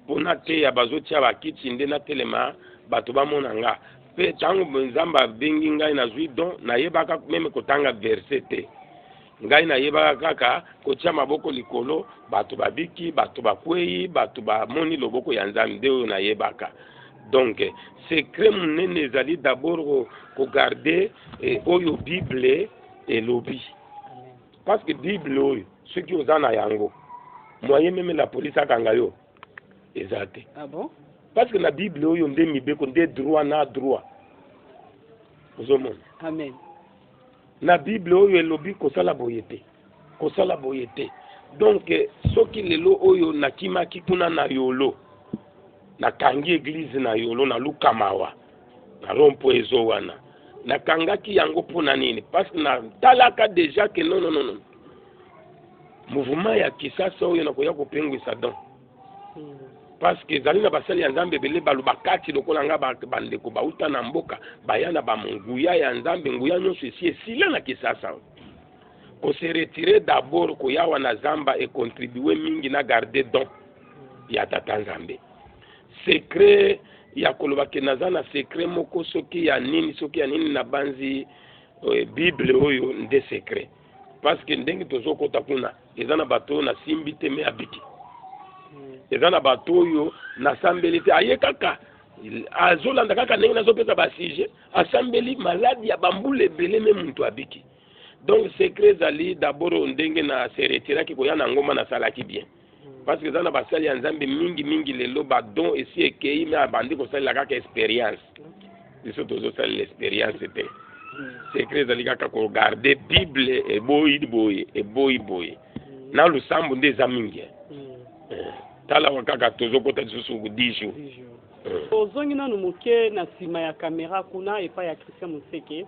mpona te ya bazotia bakiti nde natelema bato bamona nga mpe ntango nzambe abengi ngai nazwi don nayebaka meme kotanga verse te ngai nayebaka kaka kotia maboko likolo bato babiki bato bakwei bato bamoni loboko ya nzambe nde oyo nayebaka donc secret monene ezali d'abord kogarde oyo bible elobi parce que bible oyo soki oza na yango moyen meme la police akanga yo eza te parce que na bible oyo nde mibeko nde droit na droit ozomona amen na bible oyo elobi kosala boye te donc soki lelo oyo nakimaki kuna na yolo nakangi église na yolo na lukamawa na rompo ezo wana nakangaki yango mpona nini parce que natalaka déjà que non mouvement ya kisasa oyo nakoya kopengwisa don parce que ezali na basali ya nzambe ebele balobakati lokola nga bandeko bauta na mboka baya na bamonguya ya nzambe nguya nyonso esi esila na kisasa kose retire d'abord koyawa na zamba ekontribue mingi na garde don ya tata nzambe secret ya kolobake naza na secret moko soki ya nini na banzi bible oyo nde secret parce que ndenge tozokota kuna eza na bato oyo nasimbi te me abiki eza na bato oyo nasambeli te aye kaka azolanda kaka ndenge nazopesa basije asambeli maladi ya bambula ebele me muntu abiki donc secret ezali d'abord ndenge na se retiraki koya na ngomba nasalaki bien parce que eza na basali ya nzambe mingi lelo badon esi ekei me abandi kosalela kaka expérience biso tozosalela expérience te secret ezali kaka kogarde bible eboyi boye na lusambo nde eza mingi tala kaka tozokota lisusu 10 jours ozongi nanu moke na nsima ya kamera kuna epai ya Christian Moseke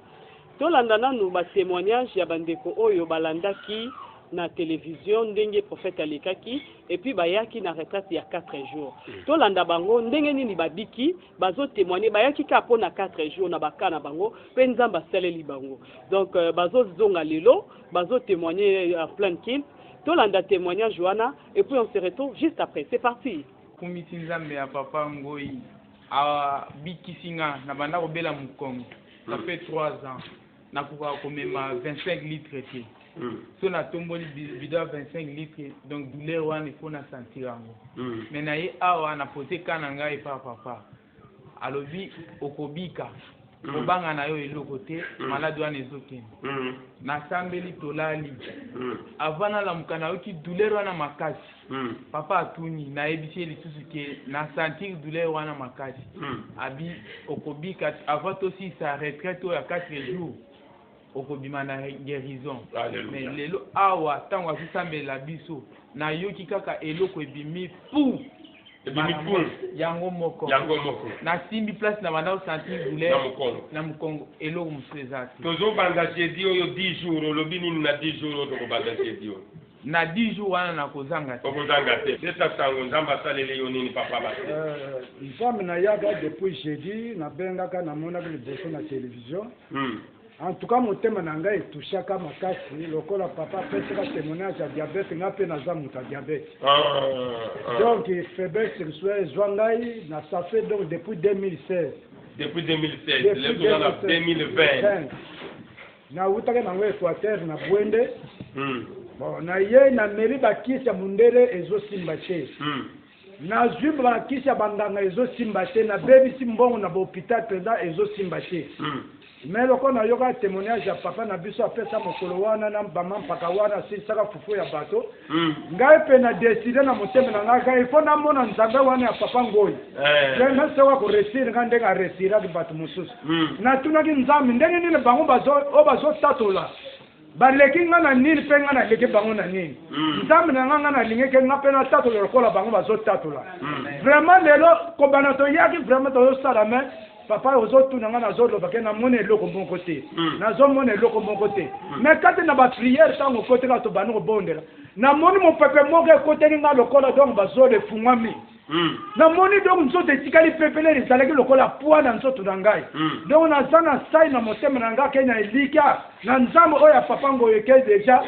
tolanda nanu batémoignage ya bandeko oyo balandaki na télévision ndenge prophète alekaki et puis bayaki na retraite ya 4 jours tolanda bango ndenge nini babiki bazo témoigner bayaki ka pona 4 jours na bakana bango pe nzamba asaleli bango donc bazo zonga lelo bazo témoigner en plein kill tolanda témoignage wana et puis on se retrouve juste après c'est parti komiti nzambe ya papa ngoi a bikisinga na banda kobela mukongo ça fait 3 ans na kuka komema 25 litres te so na tomboli bidon 25 litres donc douleur wana il faut na sentir yango mais na ye awa na pote kana ngai pa papa alobi okobika obanga na yo eloko te malade wana ezokende na sambeli tolali avana la mukana yoki douleur wana makasi papa atuni na ebisi lisusu ke na sentir douleur wana makasi abi okobika avant aussi sa retraite ya 4 jours okobima na guérison mais lelo awa tango asambela biso na yoki kaka eloko ebimi pou yango moko na simbi place na banda sentir douleur na mukongo eloko musezati tozo banda jeudi oyo 10 jours olobi nini na 10 jours oyo tokobanda jeudi oyo na 10 jours wana na kozanga te deta sango nzamba salele yo nini papa ba nzambe na yaga depuis jeudi na bengaka na mona liboso na télévision en tout cas motema na ngai etushaka makasi lokola papa apesaka témoignage ya diabete nga mpe naza moto ya diabete donc faiblesse sexuelle ezwa ngai na ça fait donc depuis 2016 lelo na 2020 nautaki nango Équateur na Bwende bon na ye na mairie bakisi ya mundele ezosimba te na zwi balakisha banganga ezosimba te na bebisi mbongo na hôpital président ezosimba te mais loko na yoka témoignage ya papa na biso apesa mokolo wana na bama mpaka wana silisaka fufu ya bato ngai mpe na décide na motema na ngai kai ifo namona nzambe wana ya papa ngoi nasewa koresire ngai ndenge aresiraki bato mosusu natunaki nzambe ndenge nini bango bazotatola baleki nga na nini mpe nga naleki bango na nini nzambe na nga nalingeki nga mpe natatola lokola bango bazotatola vraiment lelo kobana toyaki vraiment tozosala me papa ozotuna nga nazoloba ke namona eloko moko te nazomona eloko moko te mais kati na bapriere ntango koteka tobandi kobondela namoni mopepe moko ekoteli nga lokola donc bazolo efungwami namoni donc nzoto etikali pepele ezalaki lokola pwa na nzoto na ngai donc naza na sai na motema na ngai ke na elika na nzambe oyo ya papa ngoyo eke deja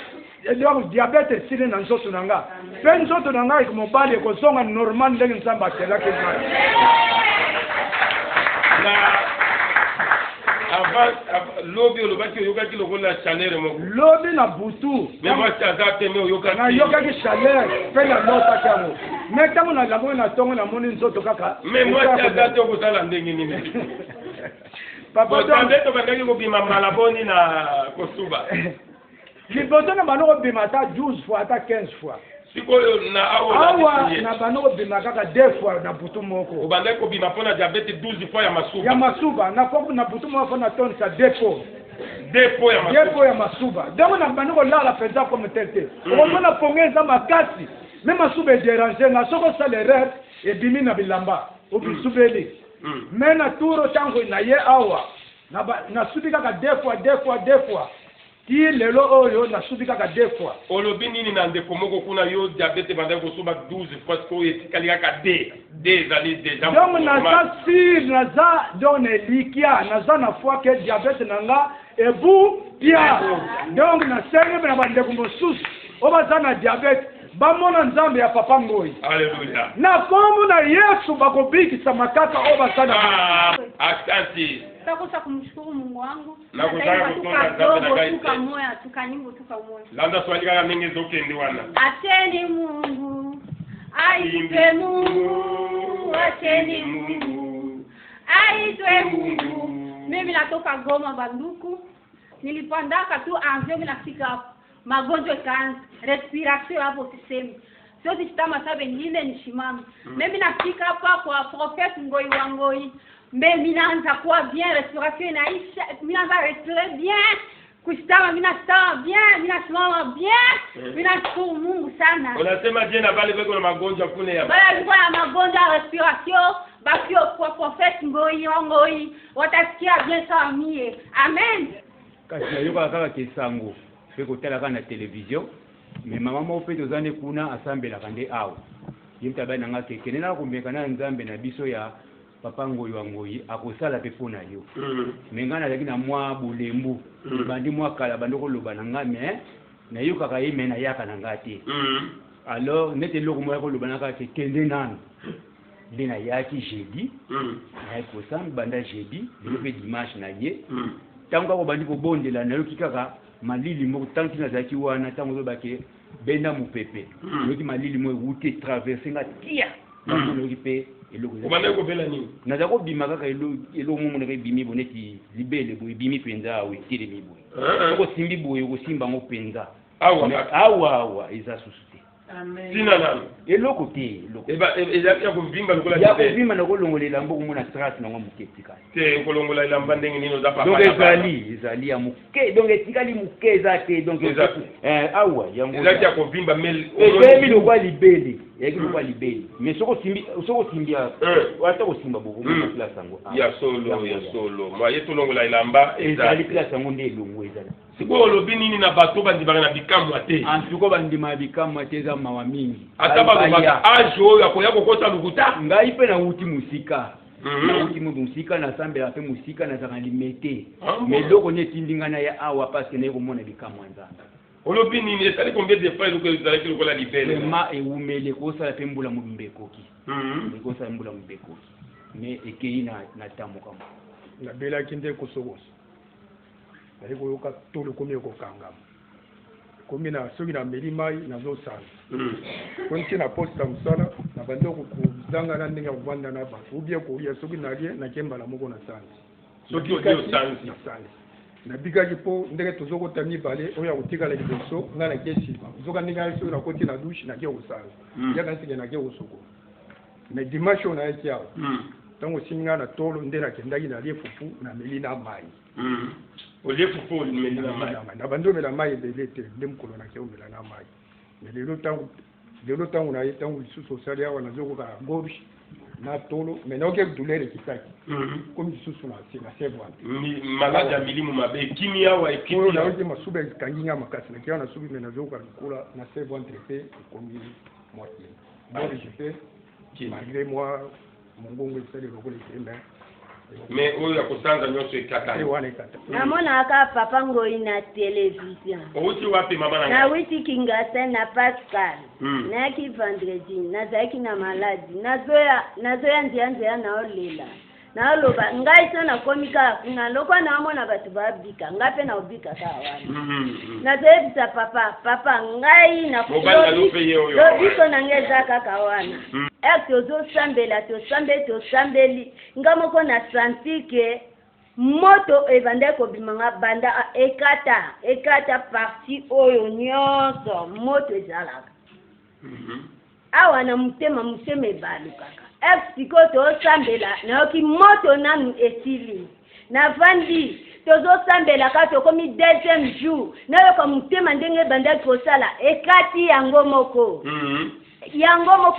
donc diabete esili na nzoto na ngai mpe nzoto na ngai mobali ekozonga normal ndenge nzambe atelaki ngai avant lobi olobaki oyokaki lokola chaleur moko lobi na butu mais moi chaza te mais oyokaki na yokaki chaleur mpe na lotaki yango mais ntango na lango na ntongo namoni nzoto kaka mais moi chaza te okosala ndenge nini papa tobandaki kobima mbala boni na kosuba liboso na bano kobima ata 12 fois ata 15 fois sikoyo na awa na bano kobima kaka 2 fois na butu moko obandaki kobima mpo na diabete 12 fois ya masuba na butu moko mpo na tonisa 2 po ya masuba donc na bano kolala mpenza comme tel te okomona pongo eza makasi me masuba edérange nga soko osala erreur ebimi na bilamba obisubeli me na turo ntango na ye awa nasubi kaka 2 fois ti lelo oyo nasubi kaka 2 fois olobi nini na ndeko moko kuna yo diabete bandaki kosuba 12 fois sikoyo etikali kaka d ezali deja donc naza sur naza donc na elikia naza na foi ke diabete na nga ebu pia donc nasengi mpe na bandeko mosusu oyo baza na diabete bamona nzambe ya papa ngoi alleluya na kombo na yesu bakobikisa makaka oyo baza na asante takosa kumshukuru Mungu wangu na kutaka kutonda tuka moya tukanyimbo tuka moya landa swali kaka mingi zokende wana ateni Mungu aitwe Mungu ateni Mungu aitwe Mungu mimi natoka Goma Banduku nilipandaka tu anvyo nafika magonjwa ikaanza respiration hapo sisemi sio sitama sabe ngine nishimame mimi nafika hapa kwa Prophet Ngoi Wangoi mais minaanza kuwa bien respiration inaisha minaanza respirer bien kushtama minastama bien minasimama bien minashukuru Mungu sana unasema je na bale beko na magonjwa kune ya bale beko na magonjwa ya respiration bakio kwa Prophet Ngoi Wangoi watasikia bien sawa mie amen kasi nayoka kaka kesango pe kotalaka na television mais mama mo pe tozane kuna asambelaka nde awa yimta bana nga kekene na kumeka na nzambe na biso ya papa Ngoi Wangoi akosala pe pona yo mengana laki na mwa bulembu bandi mwa kala bandoko loba na nga mais na yo kaka yeme na yaka na ngati alors nete loko mo ko loba na ka kende nanu ndina yaki jeudi na ko sam banda jeudi le dimanche na ye tango ko bandi ko bondela na yo kikaka malili mo tanki na zaki wana tango lobake benda mupepe yoki malili mo wute traverser nga tia yoki pe eloko ubanda ko bela nini naza ko bima kaka elo mumu ne bimi boneti libele bo bimi penza we tire mi boy ko simbi boy ko simba ngo penza awa iza susute amen sina nani eloko te eloko ya kuvimba lokola ya kuvimba na kolongolela mbo kumuna stress na ngo muketika te kolongola ilamba ndenge nino za papa donc ezali ya muke donc etikali muke za te donc awa yango ezali ya kuvimba mel ezemi lokwa libele yaki lokwa libele mais soko simbi ata ko simba boko mu place yango ya solo mwa yeto longola ilamba ezali place yango nde longo ezali siko lobi nini na bato bandibaka na bikamwa te antuko bandima bikamwa te za mawa mingi ata balobaka age oyo akoya kokota lukuta ngai mpe na uti musika na uti musika na sambela mpe musika na zaka limete mais loko netindinga na ya awa parce que naye komona bikamwa nzambe olobi nini esali combien de fois eloko ezalaki lokola libele ma ewumele kosala mpe mbula mobimba ekoki ekosala mbula mobimba ekoki mais ekei na tamoka mo nabelaki nde kosokoso nali koyoka tolo komi ekokangama komi na soki na meli mai nazosala po nti na poste ya mosala na bandoko kozanga na ndenge ya kovanda na bato ubie kolia soki nalie nakie mbala moko na sanzi soki olie osanzi nabikaki mpo ndenge tozokota mibale oyo ya kotikala liboso ngai nakie nsima zoka ndenge ai soki nakoti na dushe nakie kosala yaka nsike nakie kosoko mais dimanche oyo nayaki awa ntango osimi ngai na tolo nde nakendaki nalie fufu nameli na mai olie fufu omeli na mai na bandi omela mai ebele te nde mokolo nakie omela na mai mais lelo ntango naye ntango lisusu osali awa nazokoka gorge na tolo mais naoke douleur ekitaki komi lisusu na sevante malade ya milimu mabe ekimi awa ekimi naoki masuba ekangi nga makasi nakia na subi mais nazokoka lokola na sevante pe ekomi moitié gorge pe malgré moi mongongo esali lokola ekembe mais oyo ya kosanza nyonso ekatani namonaka papa ngoi na télévision outi wapi mama na nawiti kingasa na Pascal nayaki vendredi nazalaki na maladi nazoya nziyanziya naolela naoloba ngai so nakomi kaka kuna lokwa naomona bato babika ngai mpe naobikaka wana nazoyebisa papa ngai lobiko na ngai eza kaka wana tosambeli nga moko na santi ke moto ebanda kobimanga banda ekata parti oyo nyonso moto ezalaka awa na mutema ebalukaka siko tosambela nayoki moto nanu esili navandi tozosambelaka tokomi deuxième jour nayoka mutema ndenge ebandaki kosala ekati yango moko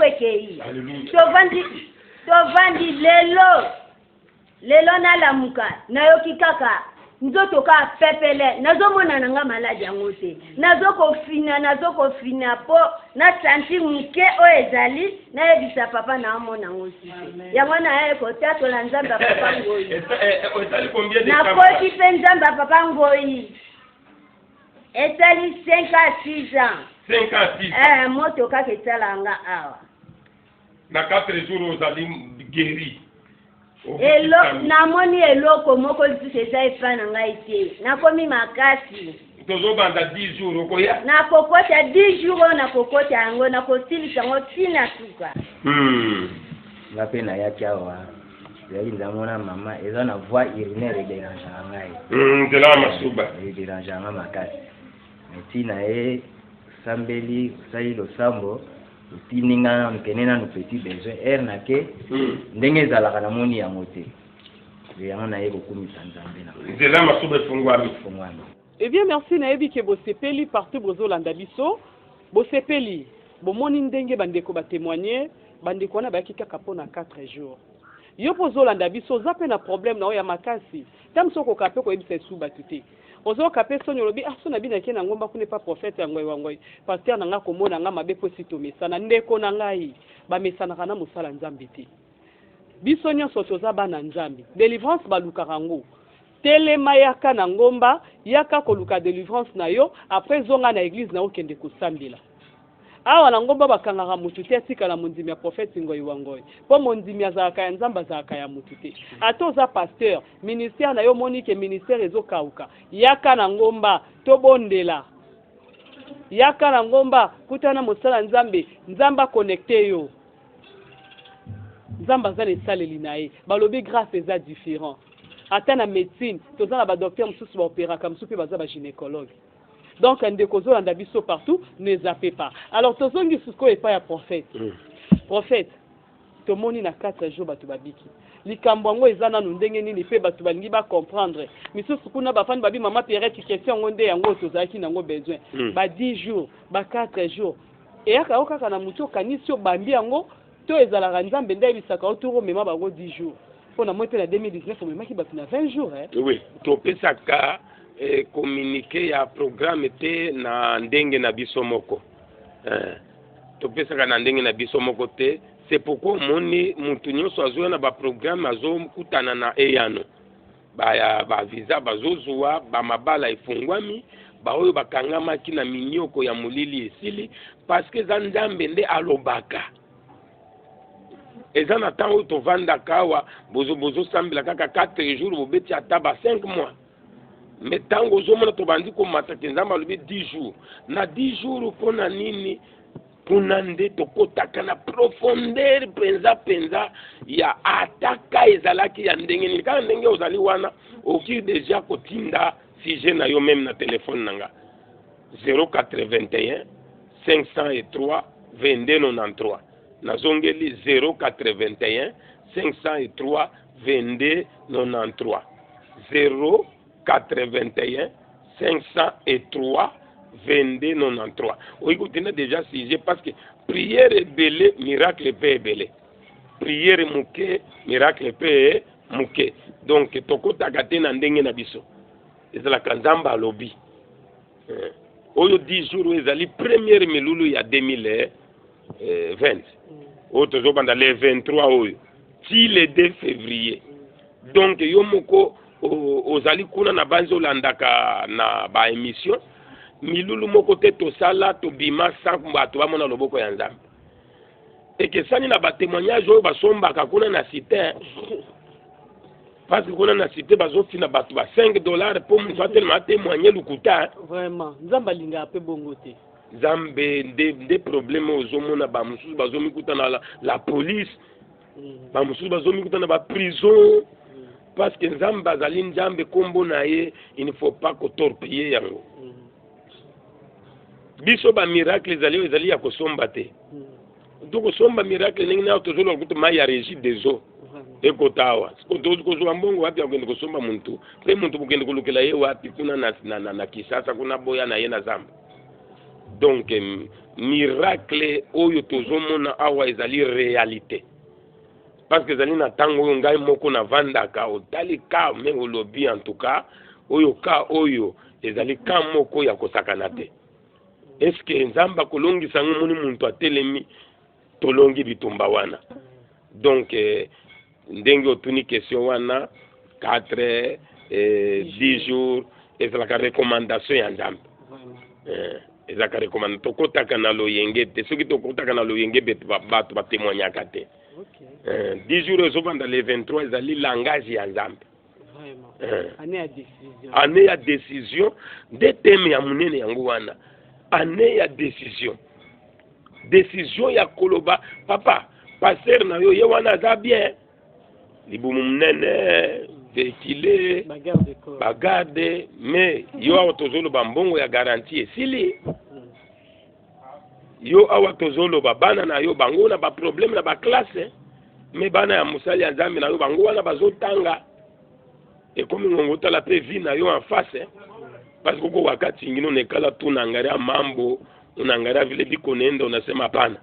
ekei tovandi lelo nalamuka nayoki kaka nzoto ka pepele nazomona nanga maladi yango te nazokofina po na santi muke oyo ezali nayebisa papa naomona ngo sise yango naye kotatola nzambe ya papa ngoi nakoti mpe nzambe ya papa ngoi esali 5 à 6 ans 5 à 6 moto kaka esalanga awa na 4 jours ozali guéri namoni eloko moko lisusu eza epai na ngai te nakomi makasi tozobanda 10 jours okoya nakokota 10 jours oyo nakokota yango nakosilisa yango ntina suka nga mpe nayaki awa ezali nzamona mama eza na voix urinaire ederangeaka ngai nzela ya masuba ederangeaka makasi ntina ye sambeli osali losambo otindi nga na mokene nanu petit besoin ere nake ndenge ezalaka namoni yango te yango naye kokumisa nzambe na nzela ya masuba efungwami Eh bien, merci nayebi ke bosepeli partout bozolanda biso bosepeli bomoni ndenge bandeko batémoigner bandeko wana bayaki kaka mpona 4 jours yo mpo ozolanda biso oza mpe na problème na oyo ya makasi ntango soki okoka mpe koyebisa esu bato te ozoka mpe soni olobi so na bino ake na ngomba kuna epa prophète ya ngoi wangoi paster na nga komona nga mabe mpo esi tomesana ndeko na ngai bamesanaka na mosala nzambe te biso nyonso toza bana nzambe délivrance balukaka yango telema yaka na ngomba yaka koluka délivrance na yo après zonga na église na okende kosambela awa na ngomba bakangaka mutu te atikala mondimi ya prophète ngoi wangoi mpo mondimi azalaka ya nzambe azalaka ya mutu te ata oza pasteur ministère na yo moni ke ministère ezokauka yaka na ngomba tobondela yaka na ngomba kutana mosala nzambe nzambe aconnecte yo nzambe aza na esaleli na ye balobi grâce eza différent ata na médecine toza na badocteur mosusu baopéraka mosusu mpe baza bagynécologue donc ndeko ozolanda biso partout ne zappez pas alors tozongi sikoyo epai ya prophète prophète tomoni na 4 jours bato babiki likambo yango eza nanu ndenge nini mpe bato balingi bacomprendre misusu kuna bafani babi mama pierrette question yango nde yango tozalaki nango besoin ba 10 jours ba 4 jours eyaka yo kaka na motu okanisi obambi yango to ezalaka nzambe nde ayebisaka yo toro omema bango 10 jours mpo na moi mpe na 2019 omemaki bato na 20 jours oui topesaka communiqué ya programme te na ndenge na biso moko topesaka na ndenge na biso moko te c'est pourquoi omoni mutu nyonso azoya na baprogramme azokutana na eyano bavisa bazozwa bamabala efungwami baoyo bakangamaki na minioko ya molili esili parce que eza nzambe nde alobaka eza na ntango tovandaka awa bozosambela kaka 4 jours bobeti ata ba 5 mois mais tango ozomona tobandi komata ke nzambe alobi 10 jours na 10 jours mpona nini mpona nde tokotaka na profondeur penza ya ataka ezalaki ya ndenge nini kaka ndenge ozali wana oki deja kotinda sujet na yo même na telefone na nga 081 503 2293 nazongeli 081 503 2293 081 503 2293 oikotina déjà sujet parce que prière ebele miracle pe ebele prière muke miracle pe muke donc tokotaka te na ndenge na biso ezalaka nzambe alobi oyo 10 jours ezali première milulu ya 2020 oyo tozobanda le 23 oyo ti le 2 février donc yo moko ozali kuna na banzi olandaka na ba émission milulu moko te tosala tobima sans bato bamona loboko ya nzambe ekesani na batémoignage oyo basombaka kuna na site parce que kuna na cité bazofina bato ba $5 pour moto atelema témoigner lukuta vraiment nzambe alinga pe bongo te nzambe nde problème ozomona bamosusu bazomikuta na la police bamosusu bazomikuta na baprison parce que nzambe azali nzambe kombo na ye il ne faut pas kotorpiller yango biso bamiracle ezali ya kosomba te tokosomba miracle ndenge nayo tozoloba kuti mai ya régie des eaux ekotawa kozwa mbongo wapi akende kosomba muntu pe muntu bokende kolukela ye wapi kuna na kisasa kuna boya na ye na zamba donc miracle oyo tozomona awa ezali réalité parce que ezali na ntango oyo ngai moko navandaka otali ka me olobi en tout cas oyo ka oyo ezali ka moko ya kosakana te est ce que nzambe akolongisa ngo moni muntu atelemi tolongi bitumba wana donc ndenge otuni question wana 4 10 jours ezalaka recommandation ya nzambe ezalaka recommandation tokotaka na loyenge te soki tokotaka na loyenge bato batémoignaka te 10 jours ezobanda le 23 ezali langage ya nzambe année ya décision nde teme ya monene yango wana année ya décision ya koloba papa pasteur na yo ye wana aza bien libumu munene véhicule bagarde mais yo awa tozoloba mbongo ya garantie esili yo awa tozoloba bana na yo bango na baproblème na baklasse mais bana ya mosali ya nzambe na yo bango wana bazotanga ekomi ngongo tala pe vi na yo en face parce que wakati ingine unekala tu unaangalia mambo unaangalia vile biko nenda unasema pana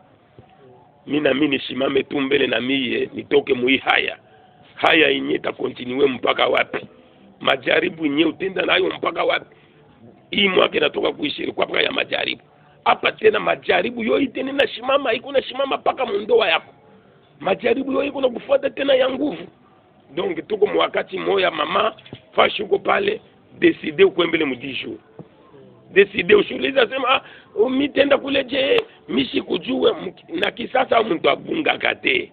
mimi nishimame tu mbele na mie nitoke mui haya yenye itakontinue mpaka wapi majaribu yenye utenda nayo mpaka wapi hii mwaka inatoka kuishiri kwa paka ya majaribu hapa tena majaribu yo itene na shimama iko na shimama paka mundoa yako majaribu yo iko na kufuata tena ya nguvu donc tuko mwakati moya mama fashuko pale décider ukwembele mu 10 jours décider ushuliza sema mitenda kuleje mishi kujue na kisasa mtu abunga kate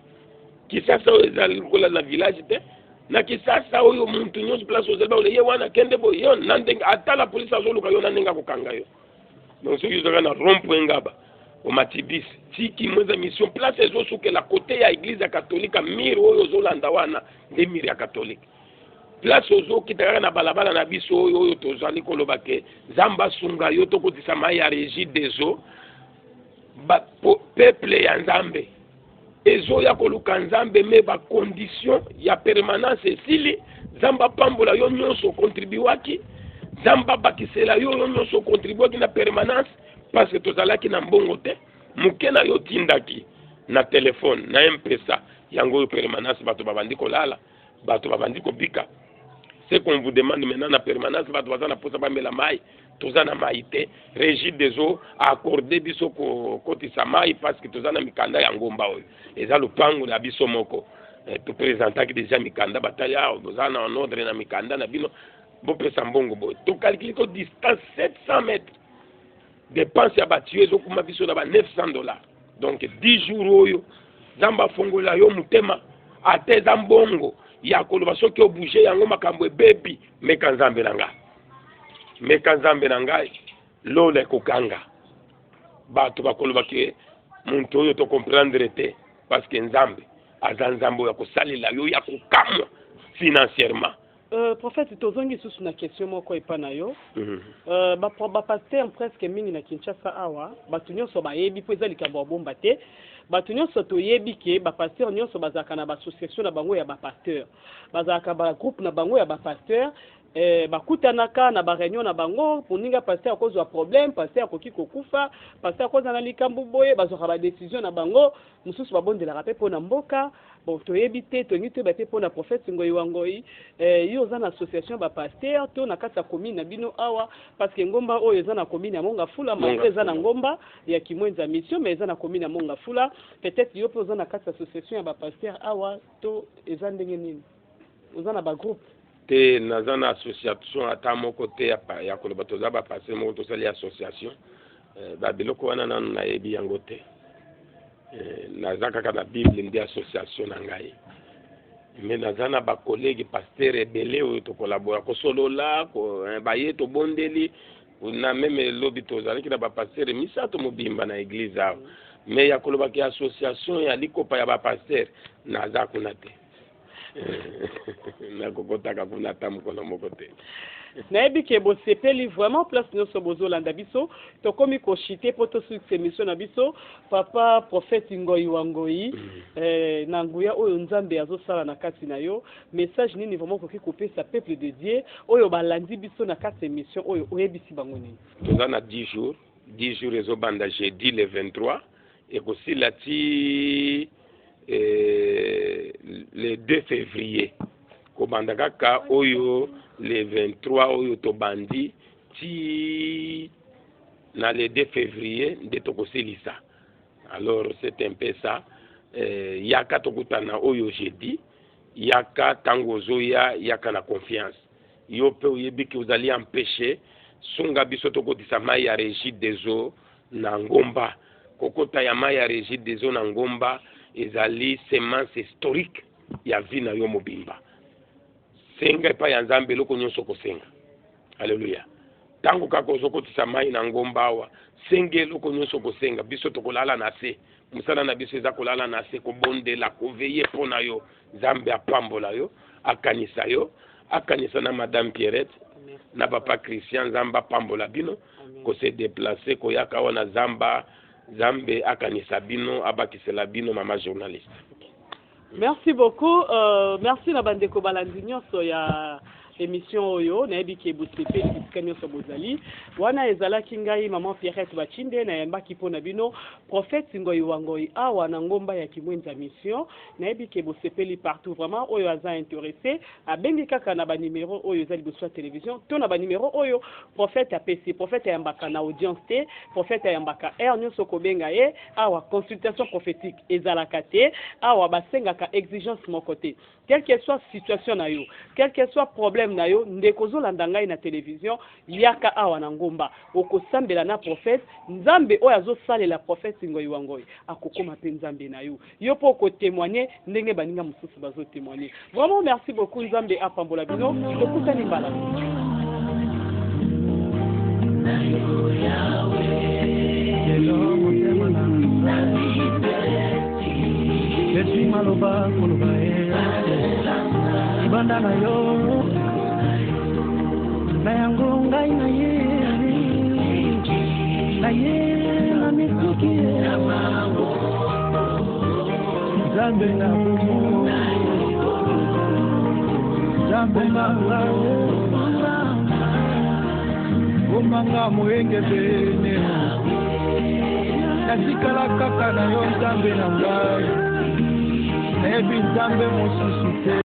kisasa ezalikola na village te na kisasa oyo muntu nyonso place ozalba ole ye wana kende bo yo nandenga atala police azoluka yo nandenga kokanga yo donc soki ozaka na rond-point ngaba o matibis tiki mweza mission place ezosuke la côté ya église catholique mire oyo ozolanda wana nde mire ya catholique place ozokitaka na balabala na biso oyo tozali koloba ke nzamba sunga yo tokotisa mai ya régie des eaux peuple ya nzambe ezo ya koluka nzambe me ba condition ya permanence esili nzamba pambola yo nyonso contribuaki nzamba bakisela yo nyonso contribuaki na permanence parce que tozalaki na mbongo te muke na yo tindaki na telefone na M-Pesa yango permanence bato babandi kolala bato babandi kobika. C'est qu'on vous demande maintenant la permanence, va devoir na posa ba mela mai, tozana maite, régie des eaux accorder biso ko kotisa mai parce que tozana mikanda ya ngomba oyo. Eza lupango na biso moko. Tu présenter que déjà mikanda bataya tozana en ordre na mikanda na bino bo pesa mbongo boy. Tu calculer ko distance 700 mètres. Dépense ya batuer zo kuma biso na ba $900. Donc 10 jours oyo zamba fongola yo mutema ate zambongo ya koloba soki obouger yango makambo ebebi meka nzambe nanga meka nzambe na ngai lola ekokanga bato bakoloba ke muntu oyo tocomprendre te parce que nzambe aza nzambe oyo akosalela yo ya kokamwa financièrement. Prophète tozongi susu na question moko epa na yo bapaster presque mingi na Kinshasa awa bato nyonso bayebi po eza likambo ya bomba te bato nyonso toyebi ke bapaster nyonso bazalaka na bassociation na bango ya bapasteur bazalaka bagroupe na bango ya bapasteur bakutanaka na bareunion na bango poninga pasteur akozwa problème pasteur akoki kokufa pasteur akoza na likambo boye bazwaka badécision na bango mosusu babondelaka mpe mpo na mboka bon toyebi te tongi te bape mpo na prophète Ngoyi wa Ngoyi yo oza na association bapasteur to na kati ya commune na bino awa parce que ngomba oyo eza na commune ya Mongafula mais eza na ngomba ya Kimwenza mission mais eza na commune ya Mongafula peut-être yo mpe oza na kati ya association ya bapasteur awa to eza ndenge nini oza na bagroupe te naza na association ata moko te ya koloba toza bapasteur moko tosali association babiloko wana nanu nayebi yango te naza kaka na bible ndi association na ngai mais naza na bakolege pasteur ebele oyo tokolabora kosolola baye tobondeli na meme lobi tozalaki na bapasteur misato mobimba na église awa mais ya kolobaki association ya likopa ya bapasteur naza kuna te nakokotaka kuna ta mokolo moko te nayebi ke bosepeli vraiment place nyonso bozolanda biso tokomi koshite po tosuccès mission na biso papa prophète Ngoyi wa Ngoyi na nguya oyo nzambe azosala na kati na yo message nini vraiment koki kopesa peuple de Dieu oyo balandi biso na kati émission oyo oyebisi bango nini toza na 10 jours ezobanda jeudi le 23 ekosila ti le 2 février kobanda kaka oyo le 23 oyo tobandi ti na le 2 février nde tokosilisa alors c'est un peu ça yaka tokutana oyo jeudi yaka tango ozoya yaka na confiance yo pe oyebi ke ozali empêché sunga biso tokotisa mai ya régie des eaux na ngomba kokota ya mai ya régie des eaux na ngomba ezali semence historique ya vie na yo mobimba senga epai ya nzambe eloko nyonso kosenga alleluya tango kaka ozokotisa mai na ngomba awa senga eloko nyonso kosenga biso tokolala na se mosala na biso eza kolala na se kobondela koveye mpo na yo nzambe apambola yo akanisa yo akanisa na madame Pierrette na papa Christian nzambe apambola bino kose déplacer koyaka awa na Zambe akanisa bino abakisela bino mama journaliste. Merci beaucoup. Merci na bandeko balandi nyonso ya émission oyo nayebi ke bosepe bisika nyonso bozali wana ezalaki ngai maman Pierrette Bachinde na yambaki mpo na bino prophète Ngoyi wa Ngoyi awa na ngomba ya Kimwenza mission nayebi ke bosepeli partout vraiment oyo aza intéressé abengi kaka na ba numéro oyo ezali liboso ya télévision to na ba numéro oyo prophète apesi prophète ayambaka na audience te prophète ayambaka nyonso kobenga ye awa consultation prophétique ezalaka te awa basengaka exigence moko te quelle que soit situation na yo quel que soit problème na yo ndekozolanda ngai na télévision yaka awa na ngomba okosambela na prophète nzambe oyo azosalela prophète Ngoyi wa Ngoyi akokoma pe nzambe na yo yo po ko témoigner ndenge baninga mususu bazo témoigner vraiment merci beaucoup nzambe apambola bino tokutani mbala ibanda na yo na yango ngai na ye na misuki Zambe na bumu Zambe na Umanga muenge bene Nasikala kaka na yo Zambe na ngai Ebi Zambe mususu te